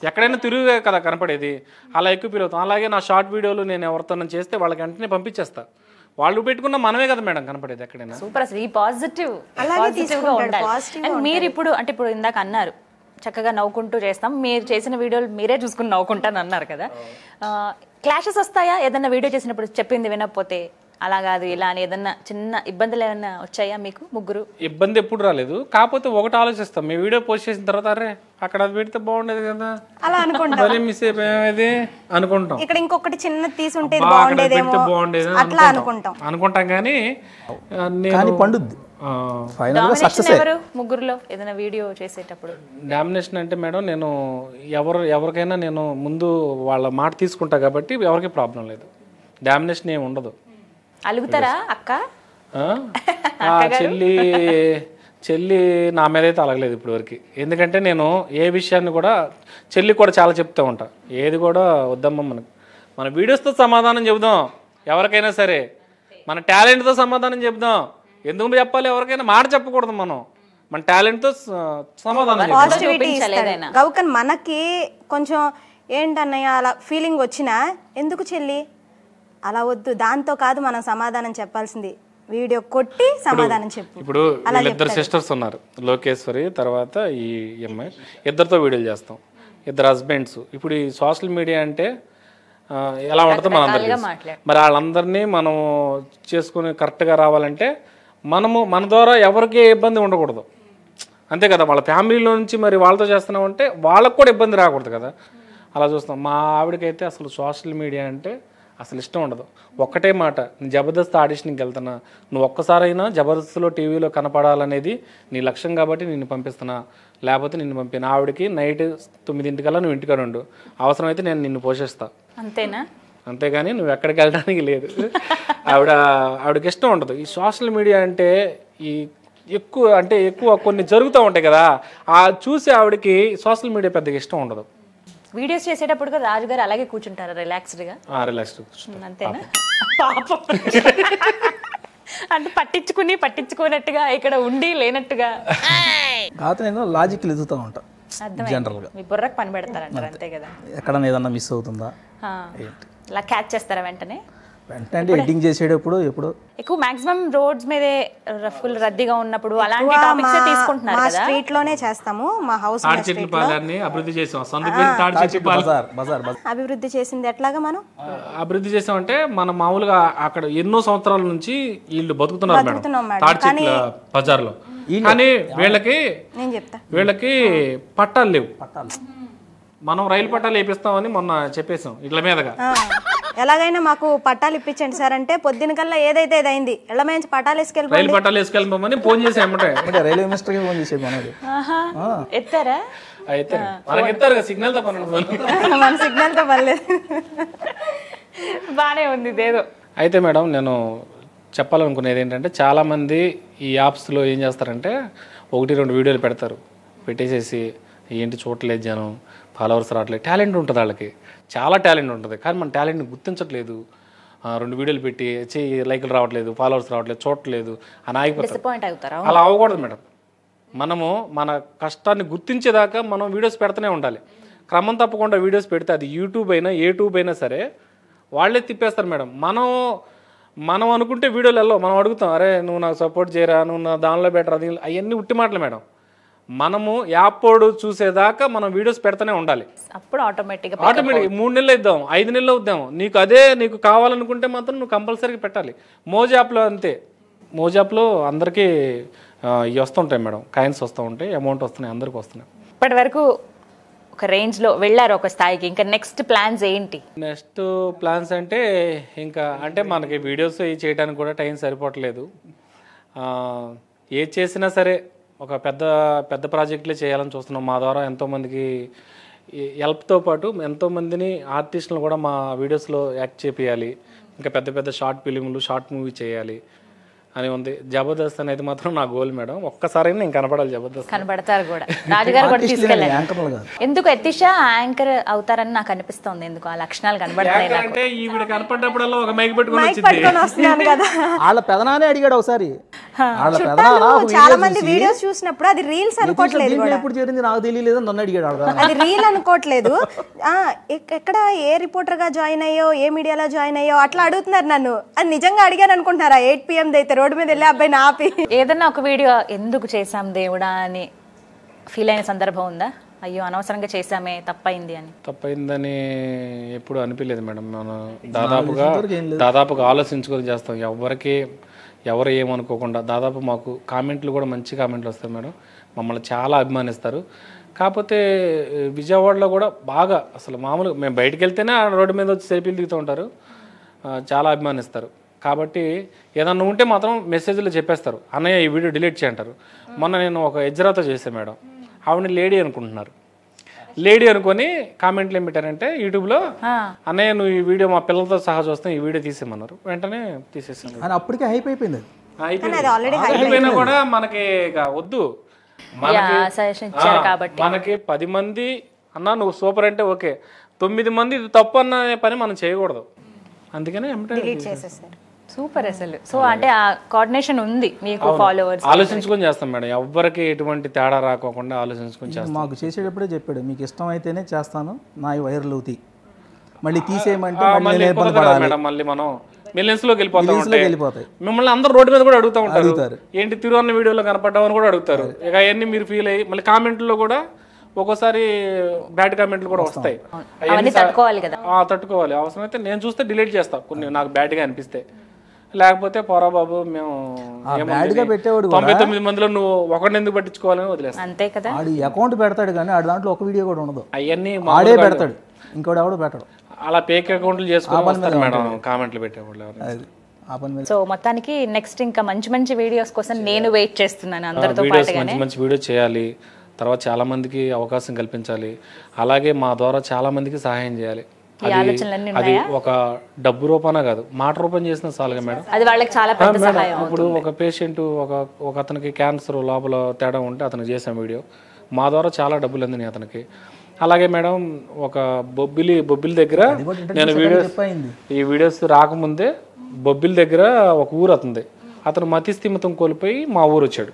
ఎక్కడైనా తిరుగుగా కదా కనపడేది, అలా ఎక్కువ పెరుగుతాం. అలాగే నా షార్ట్ వీడియోలు నేను ఎవరితో చేస్తే వాళ్ళకి వెంటనే పంపించేస్తా, వాళ్ళు పెట్టుకున్న మనమే కదా మేడం కనపడేది ఎక్కడైనా. సూపర్, అసలు ఈ పాజిటివ్ గా ఉండాలి. మీరు ఇప్పుడు అంటే ఇప్పుడు ఇందాక అన్నారు చక్కగా నవ్వుకుంటూ చేస్తాం, మీరు చేసిన వీడియోలు మీరే చూసుకుని నవ్వుకుంటాను అన్నారు కదా, క్లాషెస్ వస్తాయా ఏదన్నా వీడియో చేసినప్పుడు చెప్పింది వినకపోతే? అలా కాదు ఇలా అని ఏదన్నా చిన్న ఇబ్బందులు ఏమన్నా వచ్చాయా మీకు ముగ్గురు? ఇబ్బంది ఎప్పుడు రాలేదు, కాకపోతే ఒకటి ఆలోచిస్తాం, మీ వీడియో పోస్ట్ చేసిన తర్వాత అరే అక్కడ అది పెడితే బాగుండేది కదా అలా అనుకుంటాం, మిస్ అయిపోయేది అనుకుంటాం, ఇక్కడ ఇంకొకటి చిన్న తీసుంటే బాగుండేదేమో అట్లా అనుకుంటాం కానీ పండుద్ది. ఫైనల్గా డామినేషన్ సక్సెస్. ఎవరు ముగ్గురులో ఏదైనా వీడియో చేసేటప్పుడు? డామినేషన్ అంటే మేడం నేను ఎవరికైనా నేను ముందు వాళ్ళ మాట తీసుకుంటా కాబట్టి ఎవరికి ప్రాబ్లం లేదు. డామినేషన్ ఏమి ఉండదు. అలుగుతారా అక్క? ఆ చెల్లి నా మీద అయితే అలగలేదు ఇప్పటి వరకు. ఎందుకంటే నేను ఏ విషయాన్ని కూడా చెల్లి కూడా చాలా చెప్తూ ఉంటా. ఏది కూడా వద్దమ్మా, మన వీడియోస్తో సమాధానం చెబుదాం ఎవరికైనా సరే, మన టాలెంట్తో సమాధానం చెబుదాం. ఎందుకు చెప్పాలి ఎవరికైనా మాట చెప్పకూడదు, మన టాలెంట్తో సమాధానం చెప్దాం. పాజిటివిటీ ఇస్తాడు గౌకన్. మనకి కొంచెం ఏంటన్నయ్య అలా ఫీలింగ్ వచ్చినా ఎందుకు చెల్లి అలా వద్దు, దాంతో కాదు మనం సమాధానం చెప్పాల్సింది, వీడియో కొట్టి సమాధానం చెప్పు. ఇప్పుడు వీళ్ళిద్దరు సిస్టర్స్ ఉన్నారు, లోకేశ్వరి తర్వాత ఈ అమ్మాయి. ఇద్దరితో వీడియోలు చేస్తాం, ఇద్దరు హస్బెండ్స్. ఇప్పుడు ఈ సోషల్ మీడియా అంటే ఎలా ఉంటుందో మనందరికీ. మరి వాళ్ళందరినీ మనం చేసుకుని కరెక్ట్గా రావాలంటే మన ద్వారా ఎవరికి ఇబ్బంది ఉండకూడదు, అంతే కదా. వాళ్ళ ఫ్యామిలీలో నుంచి మరి వాళ్ళతో చేస్తున్నామంటే వాళ్ళకు కూడా ఇబ్బంది రాకూడదు కదా. అలా చూస్తాం. మా ఆవిడకైతే అసలు సోషల్ మీడియా అంటే అసలు ఇష్టం ఉండదు. ఒక్కటే మాట, నేను జబర్దస్త్ ఆడిషన్కి వెళ్తున్నా, నువ్వు ఒక్కసారైనా జబర్దస్త్లో టీవీలో కనపడాలనేది నీ లక్ష్యం కాబట్టి నిన్ను పంపిస్తున్నా, లేకపోతే నిన్ను పంపిన. ఆవిడకి నైట్ 9 నువ్వు ఇంటికాడ ఉండు, అవసరమైతే నేను నిన్ను పోషిస్తా, అంతేనా? అంతేగాని నువ్వు ఎక్కడికి వెళ్ళడానికి లేదు. ఆవిడకి ఇష్టం ఉండదు. ఈ సోషల్ మీడియా అంటే ఎక్కువ కొన్ని జరుగుతూ ఉంటాయి కదా, ఆ చూసి ఆవిడకి సోషల్ మీడియా పెద్దగా ఇష్టం ఉండదు. వీడియోస్ చేసేటప్పుడు కూడా రాజుగారు అలాగే కూర్చుంటారా రిలాక్స్డ్గా? రిలాక్స్డ్ అంతేనా? పాపం. అంటే పట్టించుకున్నట్టుగా ఇక్కడ ఉండి లేనట్టుగా కాదు. నేను లాజిక్లు ఎదుగుతూ ఉంటా జనరల్గా. మీ బుర్రకు పని పెడతారంటారు, అంతే కదా. ఎక్కడన్నా ఏదన్నా మిస్ అవుతుందా ఇలా క్యాచ్ చేస్తారా వెంటనే? అంటే ఎడిటింగ్ చేసేటప్పుడు ఎప్పుడు ఎక్కువ మాక్సిమం రోడ్స్ మీదే ఫుల్ రద్దీగా ఉన్నప్పుడు అలాంటి టాపిక్స్ తీసుకుంటున్నారు కదా. స్ట్రీట్ లోనే చేస్తాము. మా హౌస్ అభివృద్ధి చేసాం. అభివృద్ధి చేసింది ఎట్లాగా మనం అభివృద్ధి చేసామంటే మనం మామూలుగా అక్కడ ఎన్నో సంవత్సరాల నుంచి వీళ్ళు బతుకుతున్నారు మేడం తాడిచెట్ల బజార్లో. కానీ వీళ్ళకి పట్టాలు లేవు. మనం రైలు పట్టాలు వేపిస్తామని మొన్న చెప్పేసాం ఇట్ల మీదగా. ఎలాగైనా మాకు పట్టాలు ఇప్పించండి సార్ అంటే పొద్దున కల్లా ఏదైతే అయింది ఎళ్ళ మీద పట్టాలు రైలు పట్టాలు వేసుకెళ్ళమని ఫోన్ చేసామంటే రైల్వే మినిస్టర్కి ఫోన్ చేసేది మనది. ఎత్తారా? అయితే మనకి ఎత్తారు కదా, సిగ్నల్ తో పని. మన సిగ్నల్ తో పర్లేదు, బానే ఉంది ఇదేదో. అయితే మేడం నేను చెప్పాలనుకునేది ఏంటంటే, చాలామంది ఈ యాప్స్లో ఏం చేస్తారంటే 1-2 వీడియోలు పెడతారు, పెట్టేసేసి ఏంటి చూడలేదు జనం, ఫాలోవర్స్ రావట్లేదు. టాలెంట్ ఉంటుంది వాళ్ళకి, చాలా టాలెంట్ ఉంటుంది, కానీ మన టాలెంట్ని గుర్తించట్లేదు. 2 వీడియోలు పెట్టి లైకులు రావట్లేదు, ఫాలోవర్స్ రావట్లేదు, చూడట్లేదు అని ఆగిపోతారు. అలా అవ్వకూడదు మేడం. మనము మన కష్టాన్ని గుర్తించేదాకా మనం వీడియోస్ పెడుతూనే ఉండాలి. క్రమం తప్పకుండా వీడియోస్ పెడితే అది యూట్యూబ్ అయినా యూట్యూబ్ అయినా సరే వాళ్ళే తిప్పేస్తారు మేడం. మనం అనుకుంటే వీడియోలు వెళ్ళవు. మనం అడుగుతాం, అరే నువ్వు నాకు సపోర్ట్ చేయరా, నువ్వు నా దానిలో బెటర్, అది అవన్నీ ఉట్టి మాటలు మేడం. మనము యాప్పోడు చూసేదాకా మనం వీడియోస్ పెడతానే ఉండాలి. అప్పుడు ఆటోమేటిక్గా 3 నెలలు ఇద్దాం, 5 నెలలు వద్దాం, నీకు కావాలనుకుంటే మాత్రం నువ్వు కంపల్సరీగా పెట్టాలి. మోజాప్లో అంతే. మోజాప్లో అందరికీ ఇవి వస్తుంటాయి మేడం, కాయిన్స్ వస్తూ ఉంటాయి, అమౌంట్ వస్తున్నాయి, అందరికి వస్తున్నాయి. ఇప్పటి వరకు ఒక రేంజ్లో వెళ్ళారు, ఒక స్థాయికి. ఇంకా నెక్స్ట్ ప్లాన్స్ ఏంటి? నెక్స్ట్ ప్లాన్స్ అంటే ఇంకా అంటే మనకి వీడియోస్ చేయడానికి కూడా టైం సరిపోవట్లేదు. ఏది చేసినా సరే ఒక పెద్ద ప్రాజెక్టులే చేయాలని చూస్తున్నాం. మా ద్వారా ఎంతోమందికి హెల్ప్తో పాటు ఎంతోమందిని ఆర్టిస్టులను కూడా మా వీడియోస్లో యాక్ట్ చేపియాలి. ఇంకా పెద్ద షార్ట్ ఫిలింలు, షార్ట్ మూవీ చేయాలి అని ఉంది. జబర్దస్త్ అనేది మాత్రం నా గోల్ మేడం. ఒక్కసారి నేను కనపడాలి జబర్దస్త్. కనపడతారు కూడా, రాజుగారు కూడా తీసుకెళ్ళాలి. ఎందుకు ఎత్తిషా యాంకర్ అవుతారని నాకు అనిపిస్తుంది. ఎందుకు ఆ లక్షణాలు కనబడతాయి అంటే ఈవిడ కనపడ్డప్పుడల్లా ఒక మైక్ పెట్టుకొని వస్తున్నాను కదా. వాళ్ళ పెదనానే అడిగాడు ఒకసారి, చాలా మంది వీడియోస్ చూసినప్పుడు అది రీల్స్ అనుకోవట్లేదు, ఎప్పుడు చేరింది నాకు తెలియలేదు, నన్ను అడిగాడు. అది రీల్ అనుకోవట్లేదు, ఎక్కడ ఏ రిపోర్టర్ గా జాయిన్ అయ్యో, ఏ మీడియాలో జాయిన్ అయ్యో అట్లా అడుగుతున్నారు నన్ను. అది నిజంగా అడిగాను అనుకుంటున్నారా? 8 PM అయితే రోడ్డు మీద వెళ్ళి అబ్బాయి ఆపి ఏదన్నా ఒక వీడియో ఎందుకు చేసాం దేవుడా అని ఫీల్ అయిన సందర్భం ఉందా? అయ్యో అనవసరంగా చేసామే, తప్పైందని ఎప్పుడు అనిపించలేదు మేడం. మనం దాదాపుగా ఆలోచించుకొని చేస్తాం. ఎవరు ఏమనుకోకుండా. దాదాపు మాకు కామెంట్లు కూడా మంచి కామెంట్లు వస్తాయి మేడం, మమ్మల్ని చాలా అభిమానిస్తారు. కాకపోతే విజయవాడలో కూడా బాగా అసలు మామూలుగా మేము బయటకు వెళ్తేనే రోడ్డు మీద వచ్చి సెల్ఫీలు దిగుతూ ఉంటారు, చాలా అభిమానిస్తారు. కాబట్టి ఏదన్నా ఉంటే మాత్రం మెసేజ్లో చెప్పేస్తారు, అన్నయ్య ఈ వీడియో డిలీట్ చేయంటారు. మొన్న నేను ఒక ఎజ్రాతో చేశాను మేడం, ఆవిడని లేడీ అనుకుంటున్నారు. లేడీ అనుకొని కామెంట్లు ఏం పెట్టారంటే యూట్యూబ్లో, అన్నయ్య నువ్వు ఈ వీడియో మా పిల్లలతో సహా చూస్తాం, ఈ వీడియో తీసేయమన్నారు. వెంటనే తీసేసాను. అని అప్పటికే హైప్ అయిపోయింది. అయిపోయినా కూడా మనకి ఇక వద్దు, మనకి 10 మంది అన్నా నువ్వు సూపర్ అంటే ఓకే, 9 మంది ఇది తప్పు అన్న పని మనం చేయకూడదు. అందుకనే సూపర్ అసలు. సో అంటే ఆ కోఆర్డినేషన్ ఉంది మీకు, ఫాలోవర్స్ ఆలోచించుకొని చేస్తాం మేడం, ఎవ్వరికి ఎటువంటి తేడా రాకోకుండా ఆలోచించుకొని చేస్తాం. మాకు చేసేటప్పుడే చెప్పాడు, మీకు ఇష్టం అయితేనే చేస్తాను, నా వైరల్ అవుతాయి, మళ్ళీ తీసేయమంటే మేడం మళ్ళీ మనం మిలియన్స్ లోకి వెళ్ళిపోతాయి. మిమ్మల్ని అందరూ రోడ్డు మీద కూడా అడుగుతూ ఉంటారు, ఏంటి తిరువన్న వీడియోలో కనపడ్డామని కూడా అడుగుతారు. ఇక అవన్నీ మీరు ఫీల్ అయ్యి మళ్ళీ కామెంట్లో కూడా ఒక్కోసారి బ్యాడ్ కామెంట్లు కూడా వస్తాయి, తట్టుకోవాలి. అవసరమైతే నేను చూస్తే డిలీట్ చేస్తా కొన్ని నాకు బ్యాడ్గా అనిపిస్తే, లేకపోతే పోరా బాబు మేము 99 మందిలో నువ్వు ఒకరిని ఎందుకు పట్టించుకోవాలని వదిలేస్తాను. అంతే కదా. ఆడి అకౌంట్ పెడతాడు కానీ ఆడి దాంట్లో ఒక వీడియో కూడా ఉండదు, అవన్నీ ఆడే పెడతాడు, ఇంకోటి ఎవడో పెట్టడు. అలా ఫేక్ అకౌంట్లు చేసుకుని మేడం కామెంట్లు పెట్టేవాళ్ళు. సో మొత్తానికి నెక్స్ట్ ఇంకా మంచి వీడియోస్ కోసం నేను వెయిట్ చేస్తున్నాను అందరితో పాటుగానే. మంచి వీడియో చేయాలి, తర్వాత చాలా మందికి అవకాశం కల్పించాలి, అలాగే మా ద్వారా చాలా మందికి సహాయం చేయాలి. అది ఒక డబ్బు రూపాన కాదు, మాట రూపం చేసిన చాలుగా మేడం. అది వాళ్ళకి చాలా పెద్ద సహాయం. ఇప్పుడు ఒక పేషెంట్ ఒక అతనికి క్యాన్సర్ లోపల తేడా ఉంటే అతనికి చేసాం వీడియో, మా ద్వారా చాలా డబ్బులు అందినాయి అతనికి. అలాగే మేడం ఒక బొబ్బిలి దగ్గర నేను ఈ వీడియోస్ రాకముందే బొబ్బిలి దగ్గర ఒక ఊరు అతను మతిస్థిమితం కోల్పోయి మా ఊరు వచ్చాడు.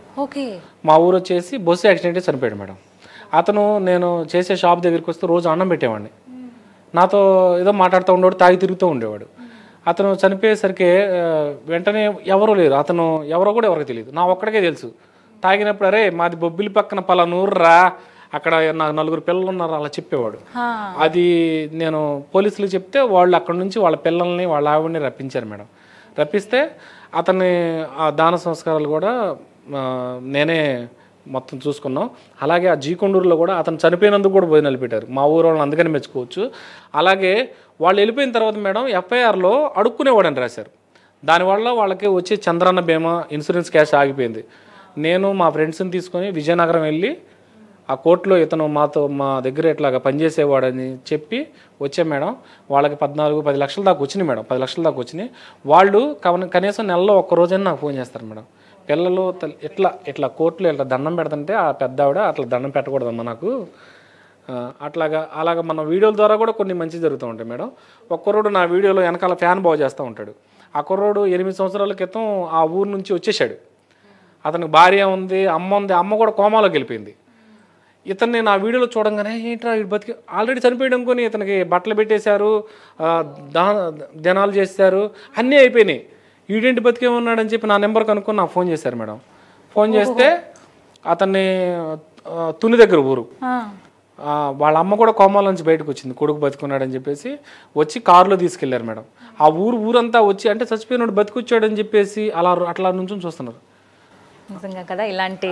మా ఊరు వచ్చేసి బస్సు యాక్సిడెంట్ చనిపోయాడు మేడం. అతను నేను చేసే షాప్ దగ్గరికి వస్తే రోజు అన్నం పెట్టేవాడిని, నాతో ఏదో మాట్లాడుతూ ఉండేవాడు, తాగి తిరుగుతూ ఉండేవాడు. అతను చనిపోయేసరికి వెంటనే ఎవరో లేరు, అతను ఎవరో కూడా ఎవరికి తెలియదు, నా ఒక్కడికే తెలుసు. తాగినప్పుడు అరే మాది బొబ్బిలి పక్కన పలానూరురా, అక్కడ నాకు 4 పిల్లలు ఉన్నారు అలా చెప్పేవాడు. అది నేను పోలీసులు చెప్తే వాళ్ళు అక్కడ నుంచి వాళ్ళ పిల్లల్ని వాళ్ళ ఆవిడని రప్పించారు మేడం. రప్పిస్తే అతన్ని ఆ దాన సంస్కారాలు కూడా నేనే మొత్తం చూసుకున్నాం. అలాగే ఆ జీకొండూరులో కూడా అతను చనిపోయినందుకు కూడా భోజనాలు పెట్టారు, మా ఊరు వాళ్ళని అందుకని మెచ్చుకోవచ్చు. అలాగే వాళ్ళు వెళ్ళిపోయిన తర్వాత మేడం FIRలో అడుక్కునేవాడని రాశారు. దానివల్ల వాళ్ళకి వచ్చే చంద్రన్న బీమా ఇన్సూరెన్స్ క్యాష్ ఆగిపోయింది. నేను మా ఫ్రెండ్స్ని తీసుకొని విజయనగరం వెళ్ళి ఆ కోర్టులో ఇతను మా దగ్గర ఇట్లాగా పనిచేసేవాడని చెప్పి వచ్చాం మేడం. వాళ్ళకి 14-10 లక్షల దాకా వచ్చినాయి మేడం, 10 లక్షల దాకా వచ్చినాయి. వాళ్ళు కనీసం నెలలో ఒక్కరోజైనా నాకు ఫోన్ చేస్తారు మేడం. పిల్లలు ఇట్లా కోర్టులో ఇట్లా దండం పెడుతుంటే ఆ పెద్ద ఆవిడ అట్లా దండం పెట్టకూడదమ్మా నాకు, అలాగా మన వీడియోల ద్వారా కూడా కొన్ని మంచి జరుగుతూ ఉంటాయి మేడం. ఒక్కరోడు నా వీడియోలో వెనకాల ఫ్యాన్ బాగు చేస్తూ ఉంటాడు. ఆ కుర్రోడు 8 సంవత్సరాల క్రితం ఆ ఊరు నుంచి వచ్చేసాడు. అతనికి భార్య ఉంది, అమ్మ కూడా కోమాలోకి వెళ్ళిపోయింది. ఇతన్ని నా వీడియోలో చూడంగానే ఏంట్రా వీడు బతికి ఆల్రెడీ చనిపోయడం కొని ఇతనికి బట్టలు పెట్టేశారు, ధ్యానాలు చేశారు, అన్నీ అయిపోయినాయి, వీడేంటి బతికే ఉన్నాడని చెప్పి నా నెంబర్ కనుక్కొని నాకు ఫోన్ చేశారు మేడం. ఫోన్ చేస్తే అతన్ని తుని దగ్గర ఊరు, వాళ్ళ అమ్మ కూడా కోమాల నుంచి బయటకు వచ్చింది, కొడుకు బతుకున్నాడని చెప్పేసి వచ్చి కారులో తీసుకెళ్లారు మేడం. ఆ ఊరంతా వచ్చి అంటే చచ్చిపోయినాడు బతికొచ్చాడని చెప్పేసి అట్లా నుంచి చూస్తున్నారు. నిజంగా కదా, ఇలాంటి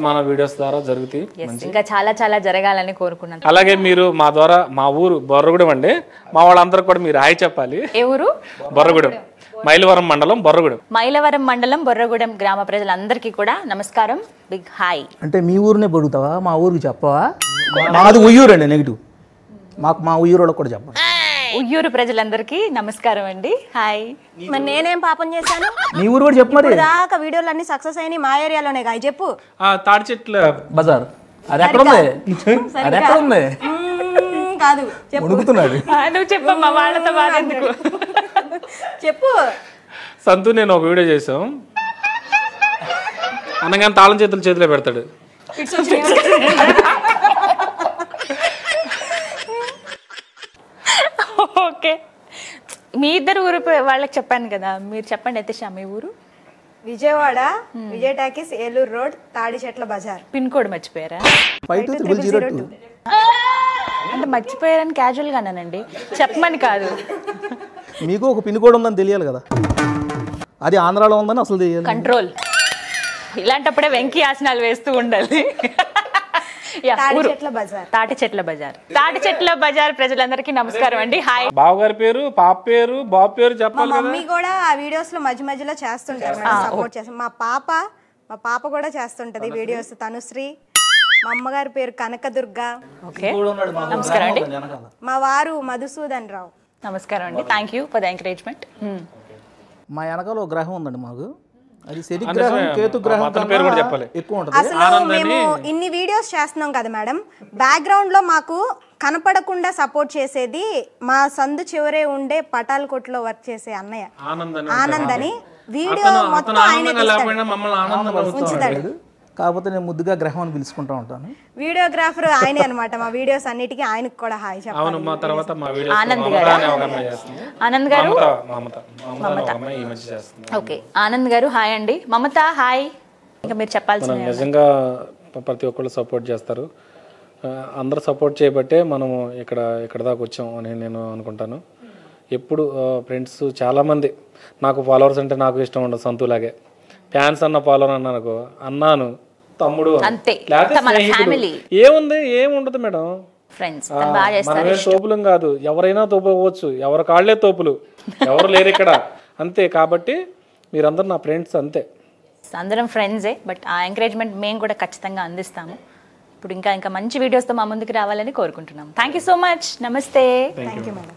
మన వీడియోస్ ద్వారా జరుగుతాయి, ఇంకా చాలా జరగాలని కోరుకున్నాను. అలాగే మీరు మా ద్వారా మా ఊరు బొర్రగూడెం అండి, మా వాళ్ళందరూ కూడా మీరు హాయ్ చెప్పాలి. ఏ ఊరు? బొర్రగూడెం, మైలవరం మండలం బొర్రగూడెం. మైలవరం మండలం బొర్రగూడెం గ్రామ ప్రజలందరికీ కూడా నమస్కారం, బిగ్ హాయ్. అంటే మీ ఊరినే పడుగుతావా, మా ఊరికి చెప్పవా? మాది ఉయ్యూరు అండి, నెగిటివ్. మా ఉయ్యూరు కూడా చెప్పండి. ఉయ్యూరు ప్రజలందరికీ నమస్కారం అండి, హాయ్. మరి నేనేం పాపం చేశాను? మీ ఊరు కూడా చెప్పు మరి. దాకా వీడియోలు అన్ని సక్సెస్ అయినాయి మా ఏరియాలోనే గాయ చెప్పు. తాడి చెట్ల బజార్ అది ఎక్కడ ఉంది? అది ఎక్కడ ఉంది? కాదు చెప్పు. నువ్వు చెప్పమ్మా, వాళ్ళతో బాధెందుకు చెప్పు. సంతు నేను ఒక వీడియో చేసాం, అనగానే తాళం చేతిలో పెడతాడు. ఓకే, మీ ఇద్దరు ఊరు వాళ్ళకి చెప్పాను కదా, మీరు చెప్పండి. అయితే మీ ఊరు? విజయవాడ, విజయ టాకీస్, ఏలూరు రోడ్, తాడి చెట్ల బజార్. పిన్ కోడ్ మర్చిపోయారా? 5202. అంటే మర్చిపోయారని క్యాజువల్ గానేనండి, చెప్పమని కాదు. మీకు ఒక పిన్ కోడ్ ఉందని తెలియాలి కదా, అది ఆంధ్రాలో ఉందని అసలు తెలియాలి. కంట్రోల్. ఇలాంటప్పుడే వెంకీ ఆసనాలు వేస్తూ ఉండాలి. తాడిచెట్ల బజార్. తాటి చెట్ల బజార్ ప్రజలందరికీ నమస్కారం అండి. హాయ్. బావగారి పేరు, పాప పేరు, బాబు పేరు మా చెప్పాలి కదా. మమ్మీ కూడా ఆ వీడియోస్ లో మధ్య మధ్యలో చేస్తుంటారు మేడం, సపోర్ట్ చేస్తాం. మా పాప కూడా చేస్తుంటది వీడియోస్, తనుశ్రీ. మా అమ్మగారి పేరు కనకదుర్గ. ఓకే, నమస్కారం అండి. మా వారు మధుసూదన్ రావు. నమస్కారం అండి. Thank you for the encouragement. మా వెనకాల ఒక గ్రహం ఉందండి మాకు, అది శని గ్రహం, కేతు గ్రహం పేరు కూడా చెప్పాలి. ఎక్కువ ఉంటుంది. అసలు మేము ఇన్ని వీడియోస్ చేస్తున్నాం కదా మేడం, బ్యాక్గ్రౌండ్ లో మాకు కనపడకుండా సపోర్ట్ చేసేది మా సందు చివరే ఉండే పటాల కొట్లో వర్క్ చేసే అన్నయ్య ఆనంద్ అని. వీడియో మొత్తం ఆయన ఉంచుతాడు. కాకపోతే నేను ముద్దుగా గ్రహం అని పిలుచుకుంటా ఉంటాను. వీడియోగ్రాఫర్ ఆయనే అనమాట. మా వీడియోస్ అన్నిటికీ ఆయనకు కూడా హాయ్ చెప్పాలి. అవును, మా తర్వాత మా వీడియోస్ ఆనంద్ గారు, ఆనంద్ గారు, ఓకే, ఆనంద్ గారు హాయ్ అండి. మమత హాయ్. ఇంకా మీరు చెప్పాల్సింది. నిజంగా ప్రతి ఒక్కళ్ళు సపోర్ట్ చేస్తారు. అందరూ సపోర్ట్ చేయబట్టే మనము ఇక్కడ దాకా వచ్చాం అని నేను అనుకుంటాను. ఎప్పుడు ఫ్రెండ్స్ చాలామంది, నాకు ఫాలోవర్స్ అంటే నాకు ఇష్టం ఉండదు, సంతులాగే ఫ్యాన్స్ అన్న ఫాలోవర్ అన్నాను, అన్నాను తమ్ముడు అంతే, ఏముంది, ఏముండదు మేడం. ఫ్రెండ్స్ మనమే తోపులం కాదు, ఎవరైనా తోపవచ్చు, ఎవరి కాళ్లే తోపులు, ఎవరు లేరు ఇక్కడ, అంతే. కాబట్టి మీరందరూ నా ఫ్రెండ్స్, అంతే. అందరం ఫ్రెండ్సే, బట్ ఆ ఎంకరేజ్మెంట్ మేము కూడా ఖచ్చితంగా అందిస్తాము. ఇప్పుడు ఇంకా మంచి వీడియోస్తో మా ముందుకు రావాలని కోరుకుంటున్నాం. Thank you so much. నమస్తే. Thank you madam.